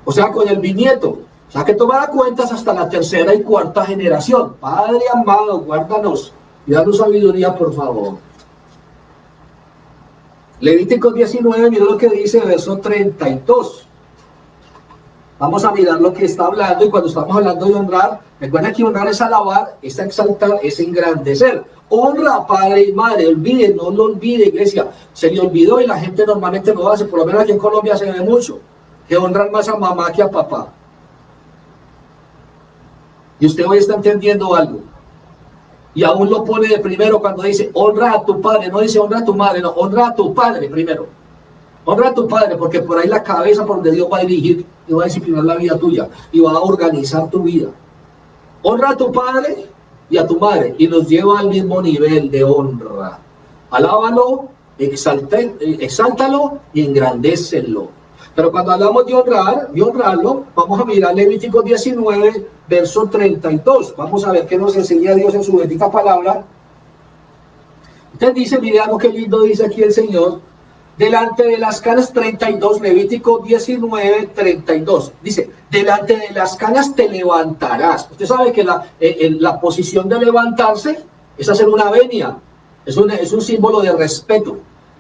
O sea, con el bisnieto. O sea, que tomará cuentas hasta la tercera y cuarta generación. Padre amado, guárdanos y danos sabiduría, por favor. Levítico 19, mira lo que dice, verso 32. Vamos a mirar lo que está hablando, y cuando estamos hablando de honrar, recuerden que honrar es alabar, es exaltar, es engrandecer. Honra padre y madre, olviden, no lo olvide, iglesia. Se le olvidó y la gente normalmente lo hace, por lo menos aquí en Colombia se ve mucho, que honran más a mamá que a papá. Y usted hoy está entendiendo algo. Y aún lo pone de primero cuando dice, honra a tu padre, no dice honra a tu madre, no, honra a tu padre primero. Honra a tu padre, porque por ahí la cabeza por donde Dios va a dirigir y va a disciplinar la vida tuya y va a organizar tu vida. Honra a tu padre y a tu madre, y los lleva al mismo nivel de honra. Alábalo, exáltalo y engrandécelo. Pero cuando hablamos de honrarlo, vamos a mirar Levítico 19, verso 32. Vamos a ver qué nos enseña Dios en su bendita palabra. Entonces dice, mirando qué lindo dice aquí el Señor, delante de las canas 32, Levítico 19, 32. Dice, delante de las canas te levantarás. Usted sabe que la posición de levantarse es hacer una venia. Es un símbolo de respeto.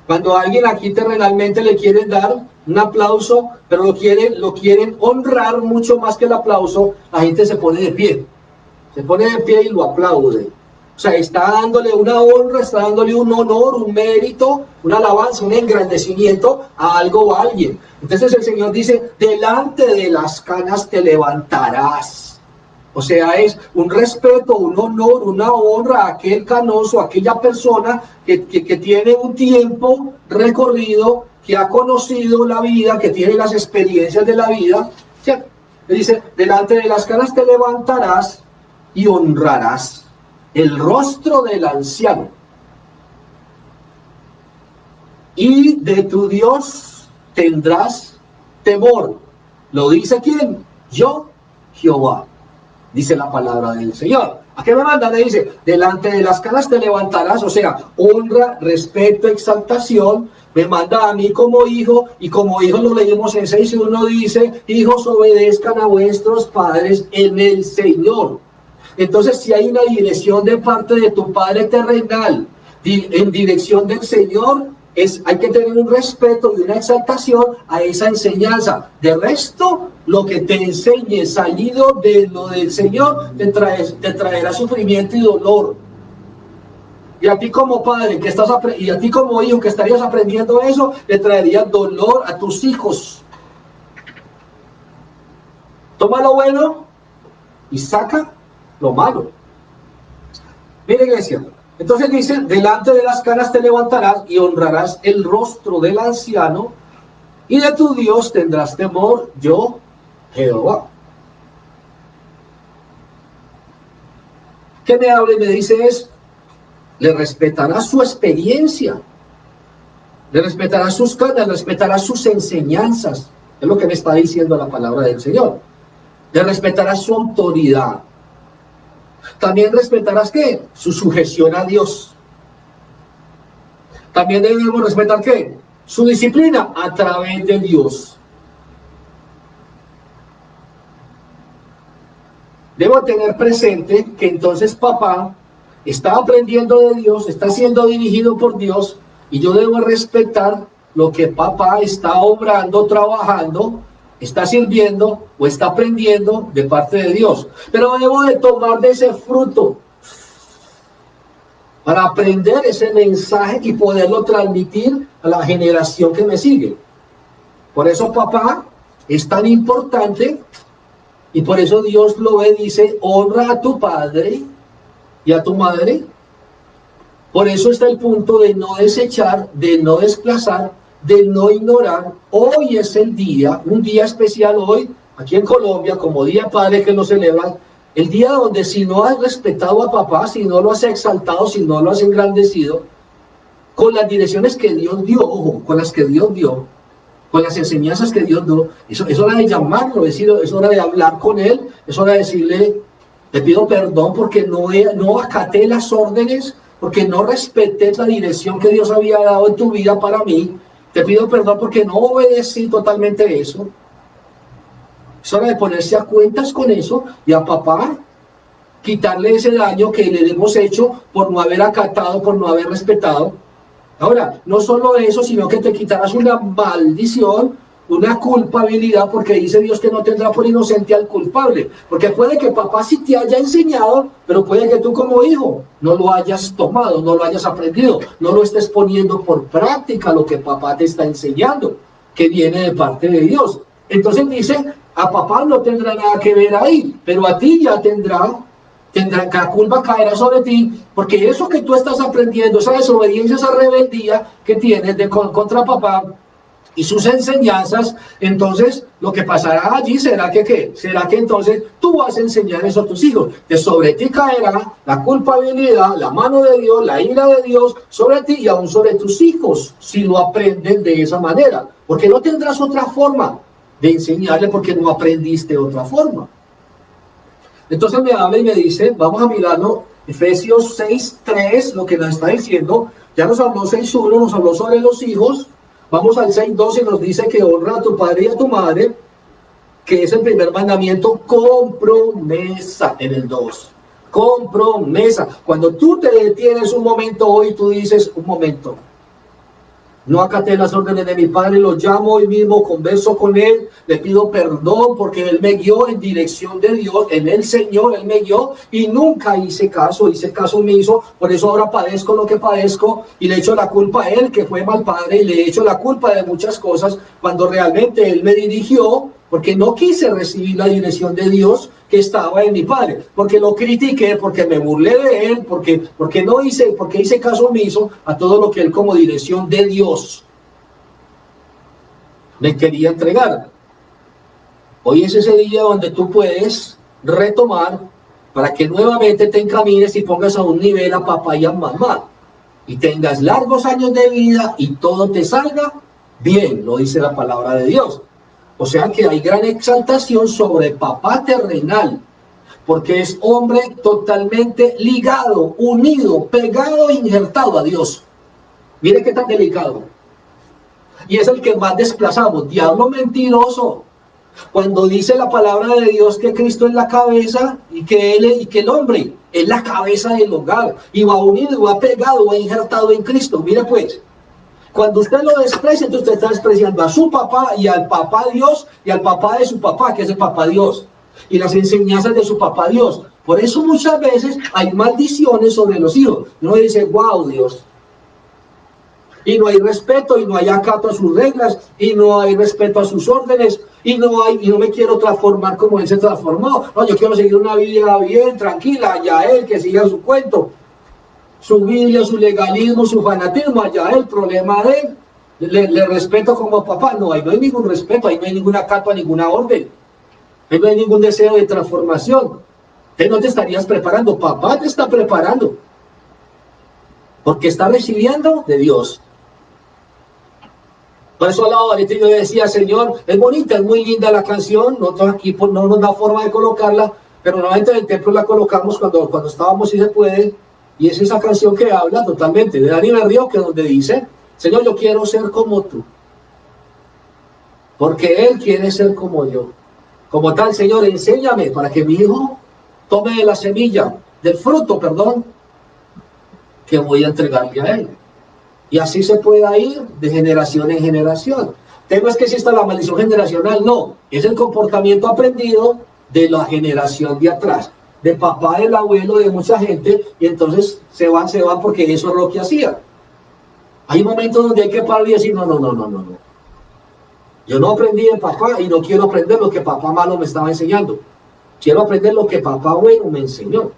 Cuando a alguien aquí terrenalmente le quieren dar un aplauso, pero lo quieren honrar mucho más que el aplauso, la gente se pone de pie. Se pone de pie y lo aplaude. O sea, está dándole una honra, está dándole un honor, un mérito, una alabanza, un engrandecimiento a algo o a alguien. Entonces el Señor dice, delante de las canas te levantarás. O sea, es un respeto, un honor, una honra a aquel canoso, a aquella persona que tiene un tiempo recorrido, que ha conocido la vida, que tiene las experiencias de la vida. ¿Cierto? Le dice, delante de las canas te levantarás y honrarás el rostro del anciano. Y de tu Dios tendrás temor. ¿Lo dice quién? Yo, Jehová. Dice la palabra del Señor. ¿A qué me manda? Le dice, delante de las canas te levantarás, o sea, honra, respeto, exaltación. Me manda a mí como hijo, y como hijo lo leímos en 6:1, dice, hijos obedezcan a vuestros padres en el Señor. Entonces, si hay una dirección de parte de tu Padre terrenal en dirección del Señor, hay que tener un respeto y una exaltación a esa enseñanza. De resto, lo que te enseñe salido de lo del Señor te traerá sufrimiento y dolor. Y a ti como padre y a ti como hijo que estarías aprendiendo eso, le traería dolor a tus hijos. Toma lo bueno y saca lo malo. Mira, iglesia, entonces dice, delante de las caras te levantarás y honrarás el rostro del anciano, y de tu Dios tendrás temor, yo, Jehová. ¿Qué me habla y me dice eso? Le respetarás su experiencia, le respetarás sus caras, le respetarás sus enseñanzas. Es lo que me está diciendo la palabra del Señor. Le respetarás su autoridad. También respetarás, ¿qué? Su sujeción a Dios. También debemos respetar, ¿qué? Su disciplina a través de Dios. Debo tener presente que entonces papá está aprendiendo de Dios, está siendo dirigido por Dios, y yo debo respetar lo que papá está obrando, trabajando, está sirviendo o está aprendiendo de parte de Dios. Pero debo de tomar de ese fruto para aprender ese mensaje y poderlo transmitir a la generación que me sigue. Por eso papá es tan importante, y por eso Dios lo ve, dice, honra a tu padre y a tu madre. Por eso está el punto de no desechar, de no desplazar, de no ignorar. Hoy es el día, un día especial hoy, aquí en Colombia, como Día Padre que lo celebran, el día donde si no has respetado a papá, si no lo has exaltado, si no lo has engrandecido, con las direcciones que Dios dio, ojo, con las que Dios dio, con las enseñanzas que Dios dio, es hora de llamarlo, es hora de hablar con él, es hora de decirle, te pido perdón porque no acaté las órdenes, porque no respeté la dirección que Dios había dado en tu vida para mí. Te pido perdón porque no obedecí totalmente eso. Es hora de ponerse a cuentas con eso y a papá quitarle ese daño que le hemos hecho por no haber acatado, por no haber respetado. Ahora, no solo eso, sino que te quitarás una maldición, una culpabilidad, porque dice Dios que no tendrá por inocente al culpable. Porque puede que papá sí te haya enseñado, pero puede que tú como hijo no lo hayas tomado, no lo hayas aprendido, no lo estés poniendo por práctica lo que papá te está enseñando, que viene de parte de Dios. Entonces dice, a papá no tendrá nada que ver ahí, pero a ti ya tendrá la culpa caerá sobre ti, porque eso que tú estás aprendiendo, esa desobediencia, esa rebeldía que tienes contra papá y sus enseñanzas, entonces lo que pasará allí será que ¿qué? Será que entonces tú vas a enseñar eso a tus hijos, que sobre ti caerá la culpabilidad, la mano de Dios, la ira de Dios sobre ti y aún sobre tus hijos, si lo aprenden de esa manera, porque no tendrás otra forma de enseñarle porque no aprendiste otra forma. Entonces me habla y me dice, vamos a mirarlo, Efesios 6:3, lo que nos está diciendo, ya nos habló 6:1, nos habló sobre los hijos, vamos al 6:2 y nos dice que honra a tu padre y a tu madre, que es el primer mandamiento con promesa en el 2. Con promesa. Cuando tú te detienes un momento hoy, tú dices, un momento, no acaté las órdenes de mi padre, lo llamo hoy mismo, converso con él, le pido perdón porque él me guió en dirección de Dios, en el Señor, él me guió y nunca hice caso omiso, por eso ahora padezco lo que padezco y le echo la culpa a él que fue mal padre y le echo la culpa de muchas cosas cuando realmente él me dirigió porque no quise recibir la dirección de Dios que estaba en mi padre, porque lo critiqué, porque me burlé de él, porque hice caso omiso a todo lo que él como dirección de Dios me quería entregar. Hoy es ese día donde tú puedes retomar para que nuevamente te encamines y pongas a un nivel a papá y a mamá y tengas largos años de vida y todo te salga bien, lo dice la palabra de Dios. O sea que hay gran exaltación sobre papá terrenal, porque es hombre totalmente ligado, unido, pegado, injertado a Dios. Mire qué tan delicado. Y es el que más desplazamos, diablo mentiroso. Cuando dice la palabra de Dios que Cristo es la cabeza y que el hombre es la cabeza del hogar y va unido, va pegado, va injertado en Cristo. Mire pues, cuando usted lo desprecia, entonces usted está despreciando a su papá y al papá Dios y al papá de su papá, que es el papá Dios, y las enseñanzas de su papá Dios. Por eso muchas veces hay maldiciones sobre los hijos. Uno dice, wow, Dios. Y no hay respeto, y no hay acato a sus reglas, y no hay respeto a sus órdenes, y no me quiero transformar como él se transformó. No, yo quiero seguir una vida bien, tranquila, allá él, que siga su cuento, su Biblia, su legalismo, su fanatismo, allá él, problema de él. Le respeto como papá. No, ahí no hay ningún respeto, ahí no hay ningún acato a ninguna orden, ahí no hay ningún deseo de transformación. Usted no te estarías preparando, papá te está preparando, porque está recibiendo de Dios. Por eso ahorita yo decía, Señor, es bonita, es muy linda la canción, nosotros aquí no nos da forma de colocarla, pero normalmente en el templo la colocamos cuando estábamos, si se puede, y es esa canción que habla totalmente de Dani Berrío, que es donde dice, Señor, yo quiero ser como tú, porque Él quiere ser como yo. Como tal, Señor, enséñame para que mi hijo tome de la semilla, del fruto, perdón, que voy a entregarle a Él. Y así se pueda ir de generación en generación. El tema es que exista la maldición generacional, no. Es el comportamiento aprendido de la generación de atrás, del papá, del abuelo, de mucha gente, y entonces se van porque eso es lo que hacía. Hay momentos donde hay que parar y decir, no. Yo no aprendí de papá y no quiero aprender lo que papá malo me estaba enseñando. Quiero aprender lo que papá bueno me enseñó.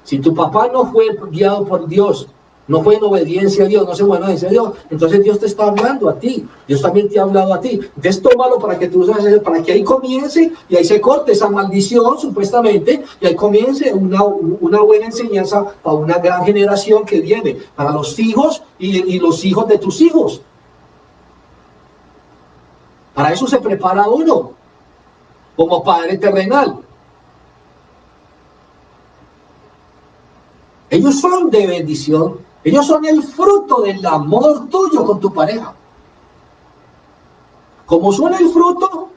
Si tu papá no fue guiado por Dios, no fue en obediencia a Dios, no se fue en obediencia a Dios, entonces Dios te está hablando a ti, Dios también te ha hablado a ti. Entonces tómalo para que tú sabes, para que ahí comience y ahí se corte esa maldición supuestamente y ahí comience una buena enseñanza para una gran generación que viene, para los hijos y los hijos de tus hijos. Para eso se prepara uno como padre terrenal. Ellos son de bendición. Ellos son el fruto del amor tuyo con tu pareja. Como son el fruto,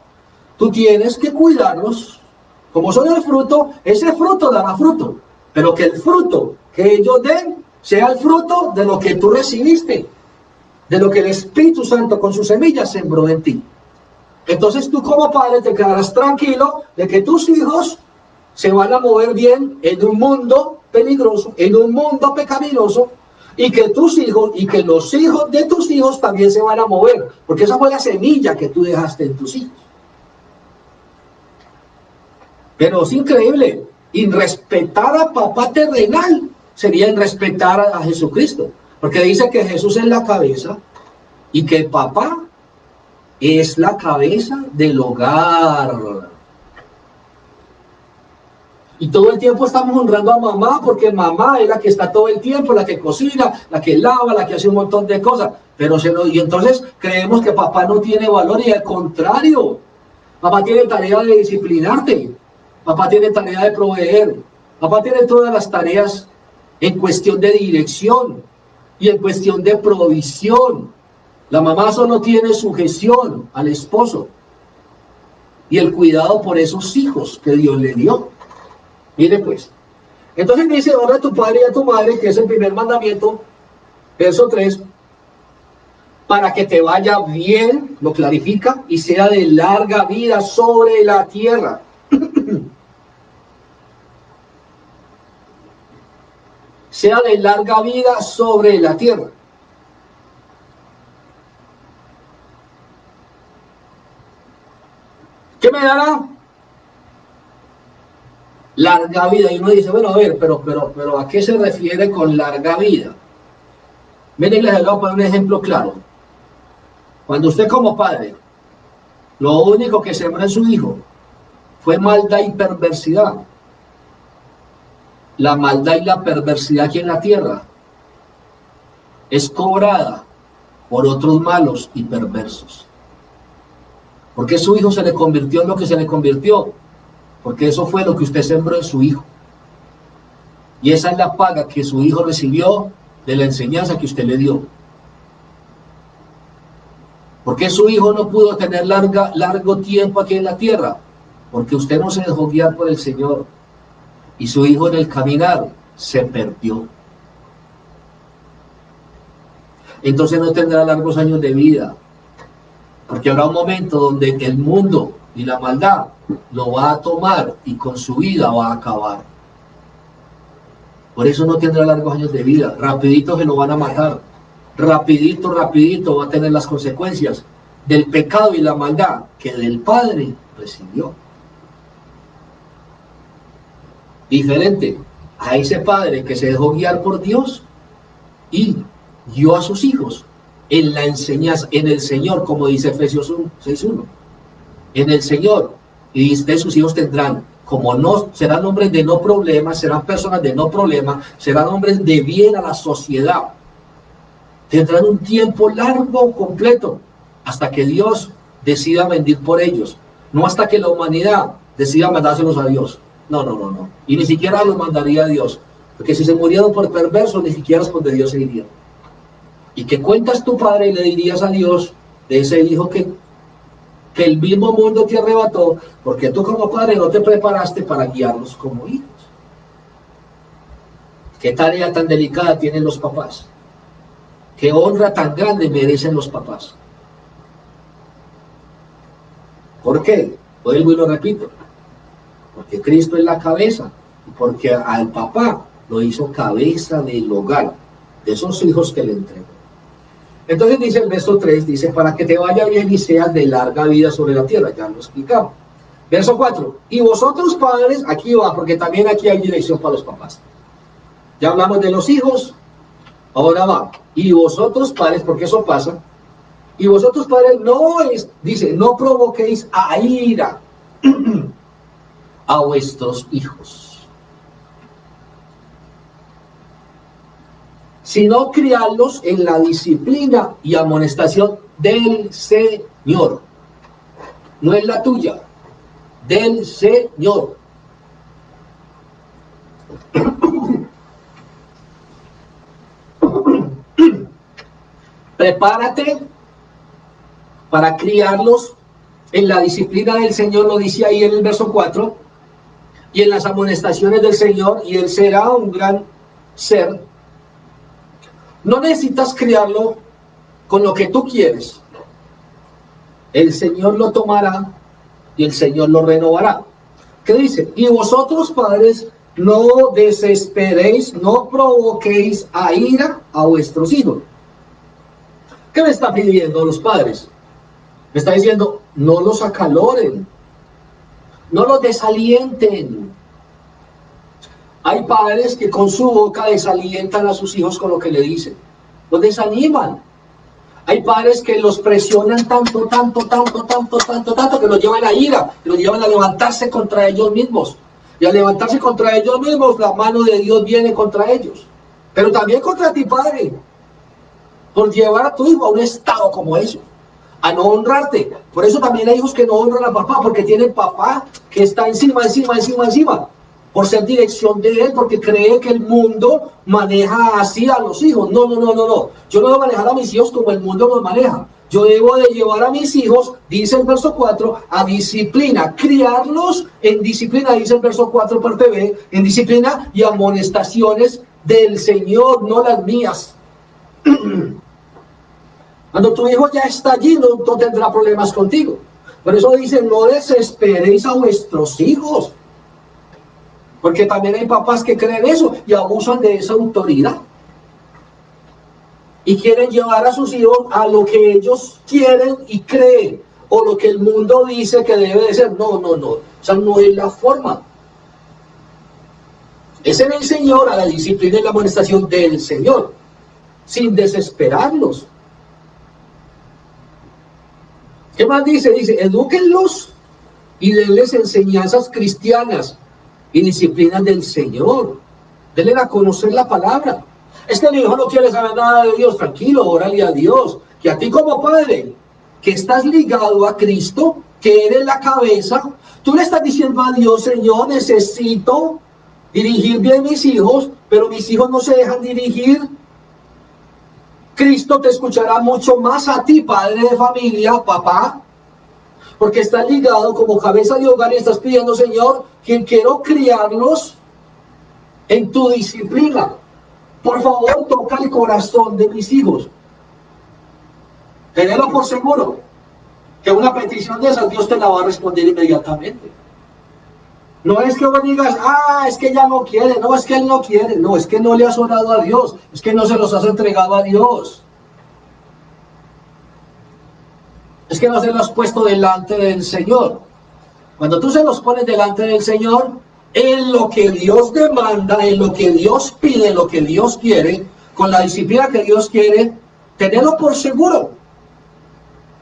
tú tienes que cuidarlos. Como son el fruto, ese fruto dará fruto. Pero que el fruto que ellos den sea el fruto de lo que tú recibiste, de lo que el Espíritu Santo con sus semillas sembró en ti. Entonces tú como padre te quedarás tranquilo de que tus hijos se van a mover bien en un mundo peligroso, en un mundo pecaminoso, y que tus hijos y que los hijos de tus hijos también se van a mover, porque esa fue la semilla que tú dejaste en tus hijos. Pero es increíble, irrespetar a papá terrenal sería irrespetar a Jesucristo, porque dice que Jesús es la cabeza y que el papá es la cabeza del hogar. Y todo el tiempo estamos honrando a mamá, porque mamá es la que está todo el tiempo, la que cocina, la que lava, la que hace un montón de cosas. Y entonces creemos que papá no tiene valor, y al contrario, papá tiene tarea de disciplinarte, papá tiene tarea de proveer, papá tiene todas las tareas en cuestión de dirección y en cuestión de provisión. La mamá solo tiene sujeción al esposo y el cuidado por esos hijos que Dios le dio. Mire pues, entonces dice, honra a tu padre y a tu madre, que es el primer mandamiento, verso 3, para que te vaya bien, lo clarifica, y sea de larga vida sobre la tierra. Sea de larga vida sobre la tierra. ¿Qué me dará? Larga vida. Y uno dice, bueno, a ver, pero ¿a qué se refiere con larga vida? Miren, les voy a poner un ejemplo claro. Cuando usted como padre, lo único que sembró en su hijo fue maldad y perversidad. La maldad y la perversidad aquí en la tierra es cobrada por otros malos y perversos. ¿Por qué su hijo se le convirtió en lo que se le convirtió? Porque eso fue lo que usted sembró en su hijo. Y esa es la paga que su hijo recibió de la enseñanza que usted le dio. ¿Por qué su hijo no pudo tener largo tiempo aquí en la tierra? Porque usted no se dejó guiar por el Señor. Y su hijo en el caminar se perdió. Entonces no tendrá largos años de vida. Porque habrá un momento donde el mundo y la maldad lo va a tomar y con su vida va a acabar. Por eso no tendrá largos años de vida. Rapidito se lo van a matar. Rapidito va a tener las consecuencias del pecado y la maldad que del Padre recibió. Diferente a ese padre que se dejó guiar por Dios y guió a sus hijos en la enseñanza, en el Señor, como dice Efesios 6:1, en el Señor, y de sus hijos tendrán, como no, serán hombres de no problemas, serán personas de no problemas, serán hombres de bien a la sociedad, tendrán un tiempo largo, completo, hasta que Dios decida mentir por ellos, no hasta que la humanidad decida mandárselos a Dios. No. Y ni siquiera los mandaría a Dios. Porque si se murieron por perversos, ni siquiera es donde Dios se iría. ¿Y qué cuentas tu padre y le dirías a Dios de ese hijo que el mismo mundo te arrebató? Porque tú como padre no te preparaste para guiarlos como hijos. ¿Qué tarea tan delicada tienen los papás? ¿Qué honra tan grande merecen los papás? ¿Por qué? Vuelvo y lo repito. Porque Cristo es la cabeza, y porque al papá lo hizo cabeza del hogar, de esos hijos que le entregó. Entonces dice el verso 3, dice, para que te vaya bien y seas de larga vida sobre la tierra, ya lo explicamos. Verso 4, y vosotros padres, aquí va, porque también aquí hay dirección para los papás. Ya hablamos de los hijos, ahora va, y vosotros padres, porque eso pasa, y vosotros padres dice, no provoquéis a ira a vuestros hijos, sino criarlos en la disciplina y amonestación del Señor. No es la tuya, del Señor. Prepárate para criarlos en la disciplina del Señor, lo dice ahí en el verso 4, y en las amonestaciones del Señor, y Él será un gran ser. No necesitas criarlo con lo que tú quieres. El Señor lo tomará y el Señor lo renovará. ¿Qué dice? Y vosotros, padres, no desesperéis, no provoquéis a ira a vuestros hijos. ¿Qué me está pidiendo los padres? Me está diciendo, no los acaloren, no los desalienten. Hay padres que con su boca desalientan a sus hijos con lo que le dicen. Los desaniman. Hay padres que los presionan tanto, que los llevan a ira, que los llevan a levantarse contra ellos mismos. Y al levantarse contra ellos mismos, la mano de Dios viene contra ellos. Pero también contra ti, padre, por llevar a tu hijo a un estado como eso, a no honrarte. Por eso también hay hijos que no honran a papá, porque tienen papá que está encima, por ser dirección de él, porque cree que el mundo maneja así a los hijos. No. Yo no debo manejar a mis hijos como el mundo los maneja. Yo debo de llevar a mis hijos, dice el verso 4, a disciplina, criarlos en disciplina, dice el verso 4 parte B, en disciplina y amonestaciones del Señor, no las mías. Cuando tu hijo ya está allí, no tendrá problemas contigo. Por eso dice, no desesperéis a vuestros hijos. Porque también hay papás que creen eso y abusan de esa autoridad. Y quieren llevar a sus hijos a lo que ellos quieren y creen, o lo que el mundo dice que debe de ser. No. Esa no es la forma. Es en el Señor, a la disciplina y la amonestación del Señor, sin desesperarlos. ¿Qué más dice? Dice, edúquenlos y denles enseñanzas cristianas y disciplinas del Señor. Denle a conocer la palabra. Es que mi hijo no quiere saber nada de Dios. Tranquilo, órale a Dios. Que a ti como padre, que estás ligado a Cristo, que eres la cabeza, tú le estás diciendo a Dios, Señor, necesito dirigir bien mis hijos, pero mis hijos no se dejan dirigir. Cristo te escuchará mucho más a ti, padre de familia, papá, porque estás ligado como cabeza de hogar y estás pidiendo, Señor, que quiero criarlos en tu disciplina. Por favor, toca el corazón de mis hijos. Tenelo por seguro que una petición de esas Dios te la va a responder inmediatamente. No es que vos digas, es que ella no quiere, no, es que él no quiere, no, es que no le has orado a Dios, es que no se los has entregado a Dios. Es que no se los has puesto delante del Señor. Cuando tú se los pones delante del Señor, en lo que Dios demanda, en lo que Dios pide, en lo que Dios quiere, con la disciplina que Dios quiere, tenerlo por seguro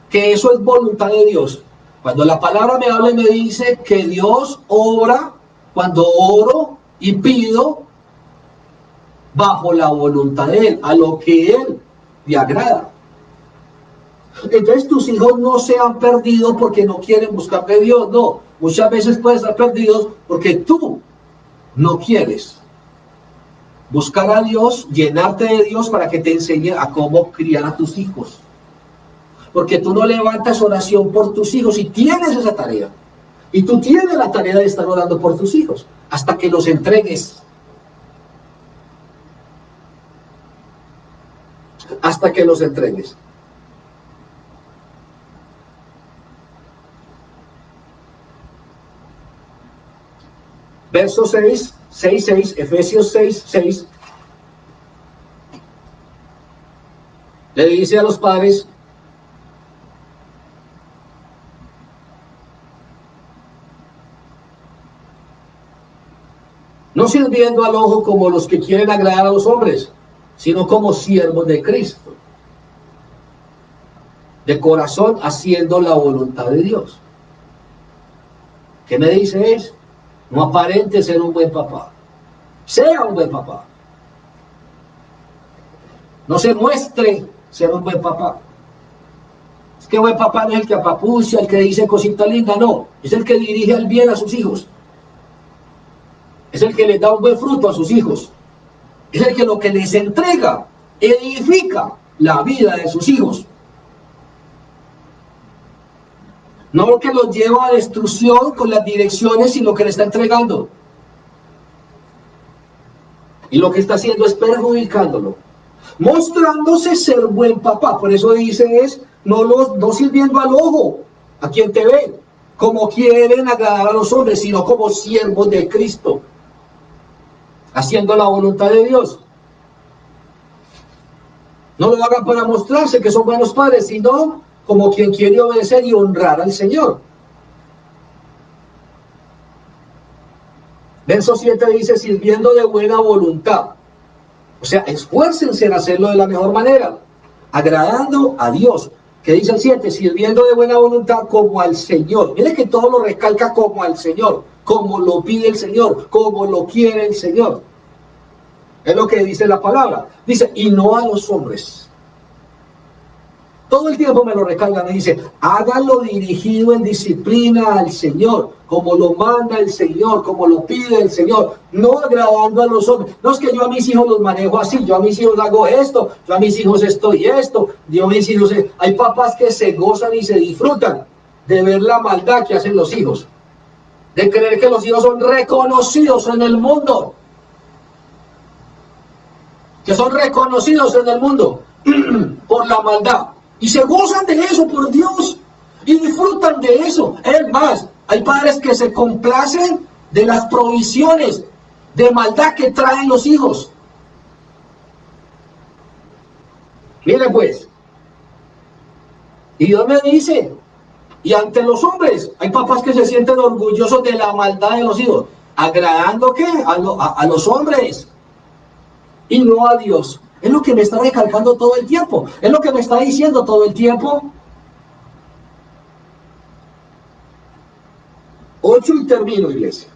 que eso es voluntad de Dios. Cuando la palabra me habla y me dice que Dios obra cuando oro y pido bajo la voluntad de Él, a lo que Él le agrada. Entonces tus hijos no se han perdido porque no quieren buscar de Dios, no. Muchas veces pueden estar perdidos porque tú no quieres buscar a Dios, llenarte de Dios para que te enseñe a cómo criar a tus hijos. Porque tú no levantas oración por tus hijos y tienes esa tarea. Y tú tienes la tarea de estar orando por tus hijos hasta que los entregues. Hasta que los entregues. Verso 6, Efesios 6, le dice a los padres: no sirviendo al ojo como los que quieren agradar a los hombres, sino como siervos de Cristo, de corazón haciendo la voluntad de Dios. ¿Qué me dice eso? No aparente ser un buen papá. Sea un buen papá. No se muestre ser un buen papá. Es que buen papá no es el que apapucia, el que dice cosita linda, no. Es el que dirige el bien a sus hijos. Es el que les da un buen fruto a sus hijos. Es el que lo que les entrega, edifica la vida de sus hijos. No lo que los lleva a destrucción con las direcciones y lo que le está entregando. Y lo que está haciendo es perjudicándolo. Mostrándose ser buen papá. Por eso dice no sirviendo al ojo, a quien te ve, como quieren agradar a los hombres, sino como siervos de Cristo, haciendo la voluntad de Dios. No lo hagan para mostrarse que son buenos padres, sino como quien quiere obedecer y honrar al Señor. Verso 7 dice, sirviendo de buena voluntad. O sea, esfuércense en hacerlo de la mejor manera, agradando a Dios. Que dice el 7, sirviendo de buena voluntad como al Señor. Mire que todo lo recalca como al Señor, como lo pide el Señor, como lo quiere el Señor. Es lo que dice la palabra. Dice, y no a los hombres. Todo el tiempo me lo recalca, me dice, háganlo dirigido en disciplina al Señor, como lo manda el Señor, como lo pide el Señor, no agradando a los hombres. No es que yo a mis hijos los manejo así, yo a mis hijos hago esto, yo a mis hijos esto y esto, yo a mis hijos... Hay papás que se gozan y se disfrutan de ver la maldad que hacen los hijos, de creer que los hijos son reconocidos en el mundo, que son reconocidos en el mundo por la maldad. Y se gozan de eso, por Dios, y disfrutan de eso. Es más, hay padres que se complacen de las provisiones de maldad que traen los hijos. Mire pues, y Dios me dice, y ante los hombres, hay papás que se sienten orgullosos de la maldad de los hijos, agradando ¿qué? A los hombres, y no a Dios. Es lo que me está recalcando todo el tiempo. Es lo que me está diciendo todo el tiempo. 8 y termino, iglesia.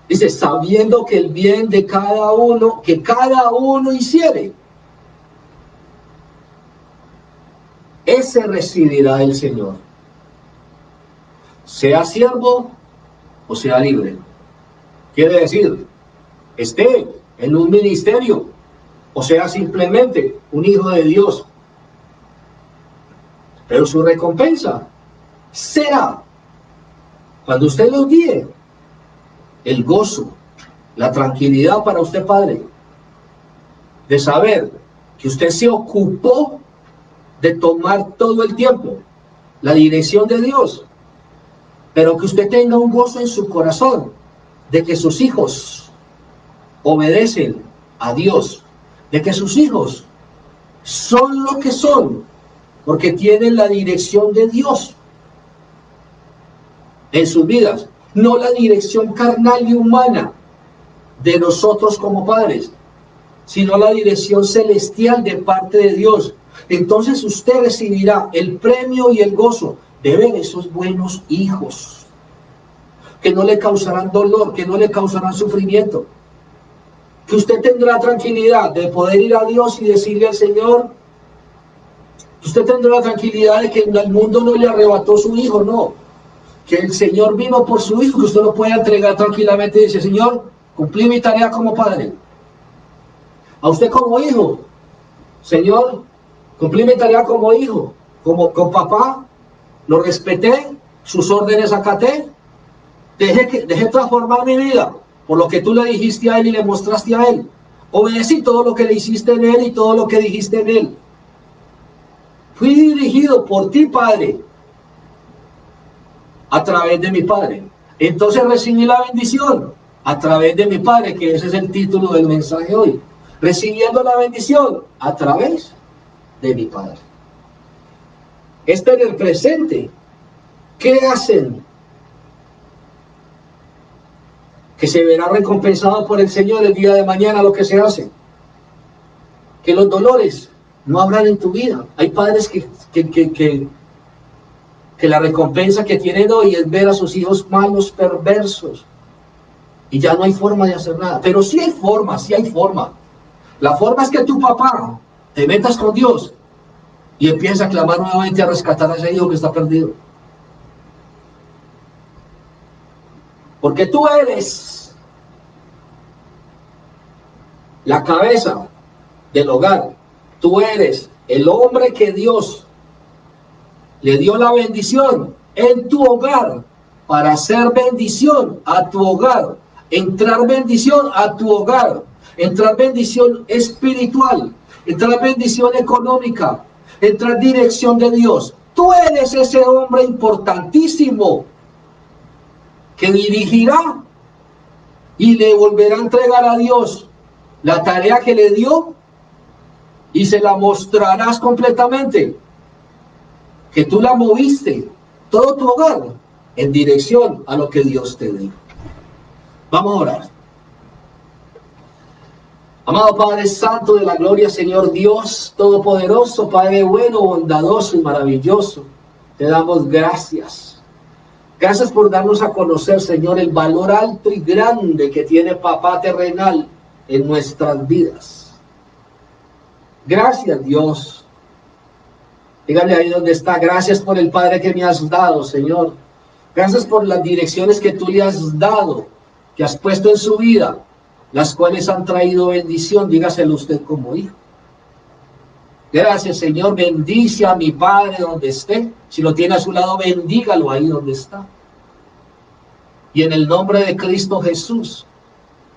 Dice, sabiendo que el bien de cada uno, que cada uno hiciere, ese recibirá del Señor. Sea siervo o sea libre. Quiere decir, esté en un ministerio, o sea, simplemente un hijo de Dios. Pero su recompensa será, cuando usted lo guíe, el gozo, la tranquilidad para usted, padre, de saber que usted se ocupó de tomar todo el tiempo la dirección de Dios, pero que usted tenga un gozo en su corazón de que sus hijos obedecen a Dios, de que sus hijos son lo que son, porque tienen la dirección de Dios en sus vidas, no la dirección carnal y humana de nosotros como padres, sino la dirección celestial de parte de Dios. Entonces usted recibirá el premio y el gozo de ver esos buenos hijos, que no le causarán dolor, que no le causarán sufrimiento, que usted tendrá tranquilidad de poder ir a Dios y decirle al Señor, que usted tendrá la tranquilidad de que el mundo no le arrebató su hijo, no, que el Señor vino por su hijo, que usted lo pueda entregar tranquilamente y dice, Señor, cumplí mi tarea como padre. A usted como hijo, Señor, cumplí mi tarea como hijo, como con papá, lo respeté, sus órdenes acaté, dejé transformar mi vida por lo que tú le dijiste a él y le mostraste a él. Obedecí todo lo que le hiciste en él y todo lo que dijiste en él. Fui dirigido por ti, Padre, a través de mi Padre. Entonces recibí la bendición a través de mi Padre, que ese es el título del mensaje hoy. Recibiendo la bendición a través de mi Padre. Este en el presente. ¿Qué hacen? Que se verá recompensado por el Señor el día de mañana lo que se hace. Que los dolores no habrán en tu vida. Hay padres que la recompensa que tienen hoy es ver a sus hijos malos, perversos. Y ya no hay forma de hacer nada. Pero sí hay forma, sí hay forma. La forma es que tu papá te metas con Dios y empieza a clamar nuevamente a rescatar a ese hijo que está perdido. Porque tú eres la cabeza del hogar. Tú eres el hombre que Dios le dio la bendición en tu hogar para hacer bendición a tu hogar, entrar bendición a tu hogar, entrar bendición espiritual, entrar bendición económica, entrar dirección de Dios. Tú eres ese hombre importantísimo que dirigirá y le volverá a entregar a Dios la tarea que le dio y se la mostrarás completamente, que tú la moviste, todo tu hogar, en dirección a lo que Dios te dio. Vamos a orar. Amado Padre Santo de la gloria, Señor Dios Todopoderoso, Padre bueno, bondadoso y maravilloso, te damos gracias. Gracias por darnos a conocer, Señor, el valor alto y grande que tiene Papá terrenal en nuestras vidas. Gracias, Dios. Dígale ahí donde está, gracias por el Padre que me has dado, Señor. Gracias por las direcciones que tú le has dado, que has puesto en su vida, las cuales han traído bendición. Dígaselo usted como hijo. Gracias, Señor. Bendice a mi Padre donde esté. Si lo tiene a su lado, bendígalo ahí donde está. Y en el nombre de Cristo Jesús,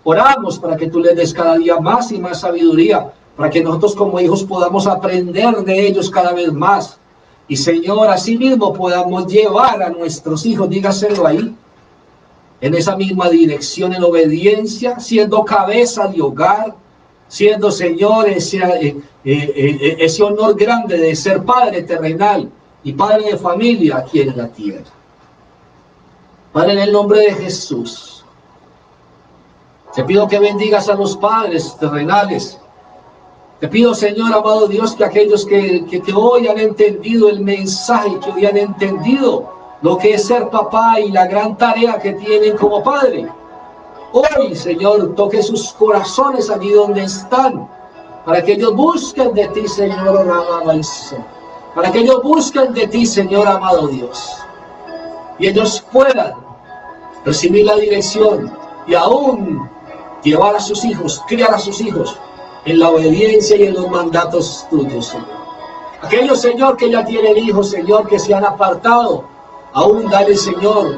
oramos para que tú le des cada día más y más sabiduría, para que nosotros como hijos podamos aprender de ellos cada vez más. Y Señor, así mismo podamos llevar a nuestros hijos, dígaselo ahí, en esa misma dirección, en obediencia, siendo cabeza de hogar, siendo, Señor, ese honor grande de ser padre terrenal y padre de familia aquí en la tierra. Padre, en el nombre de Jesús, te pido que bendigas a los padres terrenales. Te pido, Señor, amado Dios, que aquellos que hoy han entendido el mensaje, que hoy han entendido lo que es ser papá y la gran tarea que tienen como padre, hoy, Señor, toque sus corazones allí donde están, para que ellos busquen de ti, Señor, para que ellos busquen de ti, Señor, amado Dios, y ellos puedan recibir la dirección y aún llevar a sus hijos, criar a sus hijos en la obediencia y en los mandatos tuyos, Señor. Aquellos, Señor, que ya tienen hijos, Señor, que se han apartado, aún dale, Señor,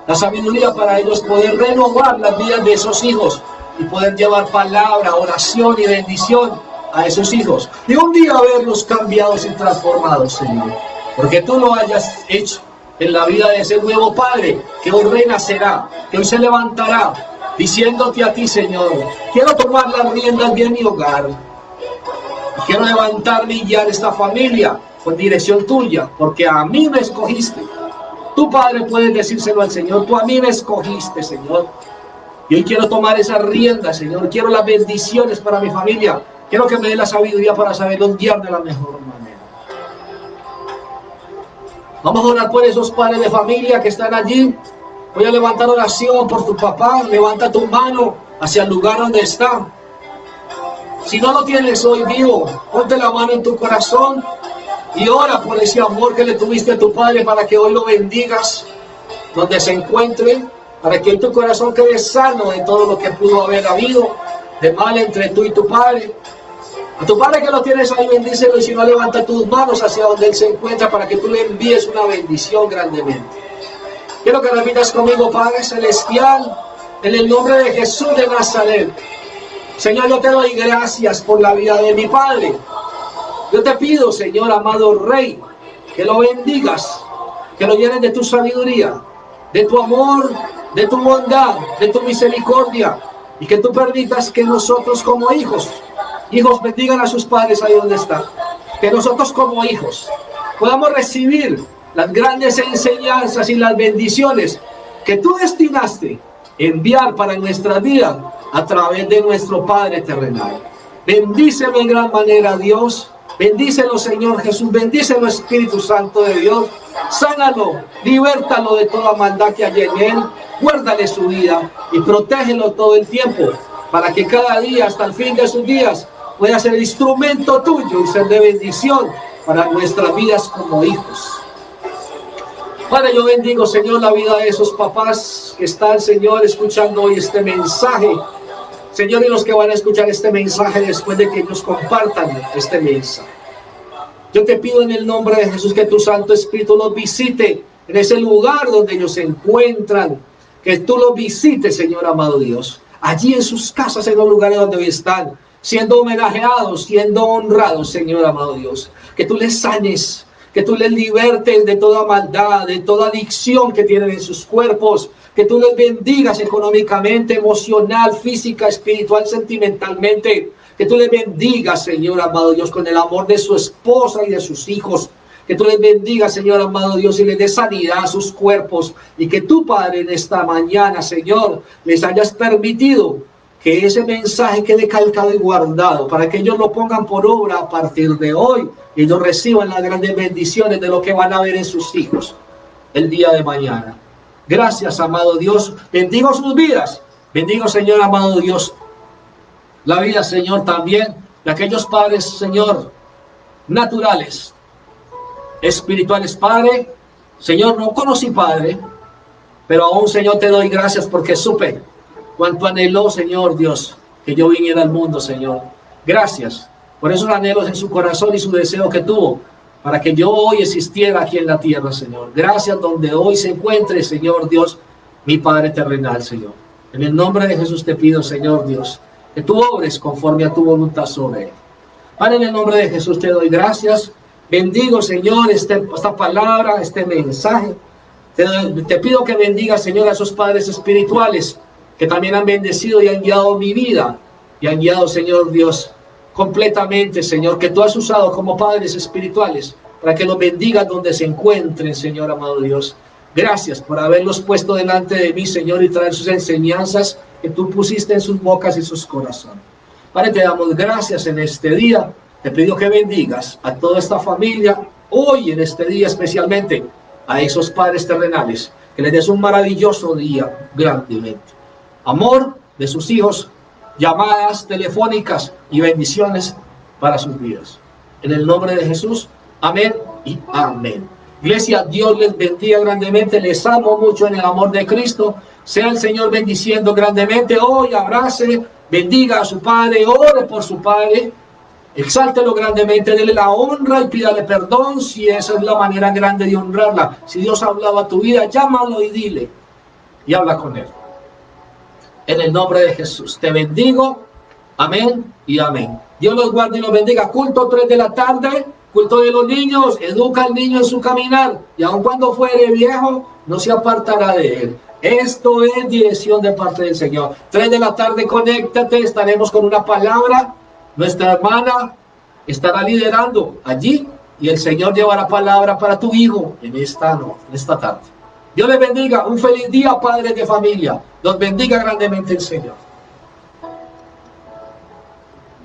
la sabiduría para ellos poder renovar las vidas de esos hijos y poder llevar palabra, oración y bendición a esos hijos. Y un día verlos cambiados y transformados, Señor. Porque tú lo hayas hecho en la vida de ese nuevo padre que hoy renacerá, que hoy se levantará, diciéndote a ti, Señor, quiero tomar las riendas de mi hogar. Quiero levantarme y guiar esta familia con dirección tuya, porque a mí me escogiste. Tu Padre, puedes decírselo al Señor, tú a mí me escogiste, Señor. Y hoy quiero tomar esa rienda, Señor. Quiero las bendiciones para mi familia. Quiero que me dé la sabiduría para saberlos guiar de la mejor manera. Vamos a orar por esos padres de familia que están allí. Voy a levantar oración por tu papá. Levanta tu mano hacia el lugar donde está. Si no lo tienes hoy vivo, ponte la mano en tu corazón y ora por ese amor que le tuviste a tu padre para que hoy lo bendigas donde se encuentre, para que hoy tu corazón quede sano de todo lo que pudo haber habido de mal entre tú y tu padre. A tu padre que lo tienes ahí, bendícelo, y si no, levanta tus manos hacia donde él se encuentra para que tú le envíes una bendición grandemente. Quiero que repitas conmigo: Padre Celestial, en el nombre de Jesús de Nazaret, Señor, yo te doy gracias por la vida de mi padre. Yo te pido, Señor, amado Rey, que lo bendigas, que lo llenes de tu sabiduría, de tu amor, de tu bondad, de tu misericordia, y que tú permitas que nosotros como hijos bendigan a sus padres ahí donde están. Que nosotros como hijos podamos recibir las grandes enseñanzas y las bendiciones que tú destinaste enviar para nuestra vida a través de nuestro Padre terrenal. Bendícelo en gran manera, Dios. Bendícelo, Señor Jesús. Bendícelo, Espíritu Santo de Dios. Sánalo, libértalo de toda maldad que hay en él. Guárdale su vida y protégelo todo el tiempo, para que cada día, hasta el fin de sus días, pueda ser instrumento tuyo y ser de bendición para nuestras vidas como hijos. Padre, yo bendigo, Señor, la vida de esos papás que están, Señor, escuchando hoy este mensaje. Señor, y los que van a escuchar este mensaje después de que ellos compartan este mensaje. Yo te pido en el nombre de Jesús que tu Santo Espíritu los visite en ese lugar donde ellos se encuentran. Que tú los visites, Señor amado Dios, allí en sus casas, en los lugares donde hoy están, siendo homenajeados, siendo honrados, Señor amado Dios. Que tú les sanes, que tú les libertes de toda maldad, de toda adicción que tienen en sus cuerpos, que tú les bendigas económicamente, emocional, física, espiritual, sentimentalmente, que tú les bendigas, Señor amado Dios, con el amor de su esposa y de sus hijos, que tú les bendigas, Señor amado Dios, y les des sanidad a sus cuerpos, y que tú, Padre, en esta mañana, Señor, les hayas permitido que ese mensaje quede calcado y guardado, para que ellos lo pongan por obra a partir de hoy, y ellos reciban las grandes bendiciones de lo que van a ver en sus hijos el día de mañana. Gracias, amado Dios. Bendigo sus vidas. Bendigo, Señor, amado Dios, la vida, Señor, también de aquellos padres, Señor, naturales, espirituales. Padre, Señor, no conocí padre, pero aún, Señor, te doy gracias porque supe cuánto anheló, Señor Dios, que yo viniera al mundo, Señor. Gracias por esos anhelos en su corazón y su deseo que tuvo para que yo hoy existiera aquí en la tierra, Señor. Gracias donde hoy se encuentre, Señor Dios, mi Padre terrenal, Señor. En el nombre de Jesús te pido, Señor Dios, que tú obres conforme a tu voluntad sobre él. Padre, en el nombre de Jesús te doy gracias. Bendigo, Señor, esta palabra, este mensaje. Te pido que bendiga, Señor, a esos padres espirituales que también han bendecido y han guiado mi vida. Y han guiado, Señor Dios, completamente, Señor, que tú has usado como padres espirituales para que los bendigas donde se encuentren, Señor amado Dios. Gracias por haberlos puesto delante de mí, Señor, y traer sus enseñanzas que tú pusiste en sus bocas y sus corazones. Padre, te damos gracias en este día. Te pido que bendigas a toda esta familia, hoy en este día especialmente, a esos padres terrenales, que les des un maravilloso día grandemente. Amor de sus hijos, llamadas telefónicas y bendiciones para sus vidas. En el nombre de Jesús, amén y amén. Iglesia, Dios les bendiga grandemente. Les amo mucho en el amor de Cristo. Sea el Señor bendiciendo grandemente. Hoy abrace, bendiga a su Padre, ore por su Padre. Exáltelo grandemente, dele la honra y pídale perdón si esa es la manera grande de honrarla. Si Dios ha hablado a tu vida, llámalo y dile. Y habla con él. En el nombre de Jesús. Te bendigo. Amén y amén. Dios los guarde y los bendiga. Culto 3 de la tarde. Culto de los niños. Educa al niño en su caminar. Y aun cuando fuere viejo, no se apartará de él. Esto es dirección de parte del Señor. 3 de la tarde, conéctate. Estaremos con una palabra. Nuestra hermana estará liderando allí. Y el Señor llevará palabra para tu hijo en esta tarde. Dios les bendiga. Un feliz día, padres de familia. Los bendiga grandemente el Señor.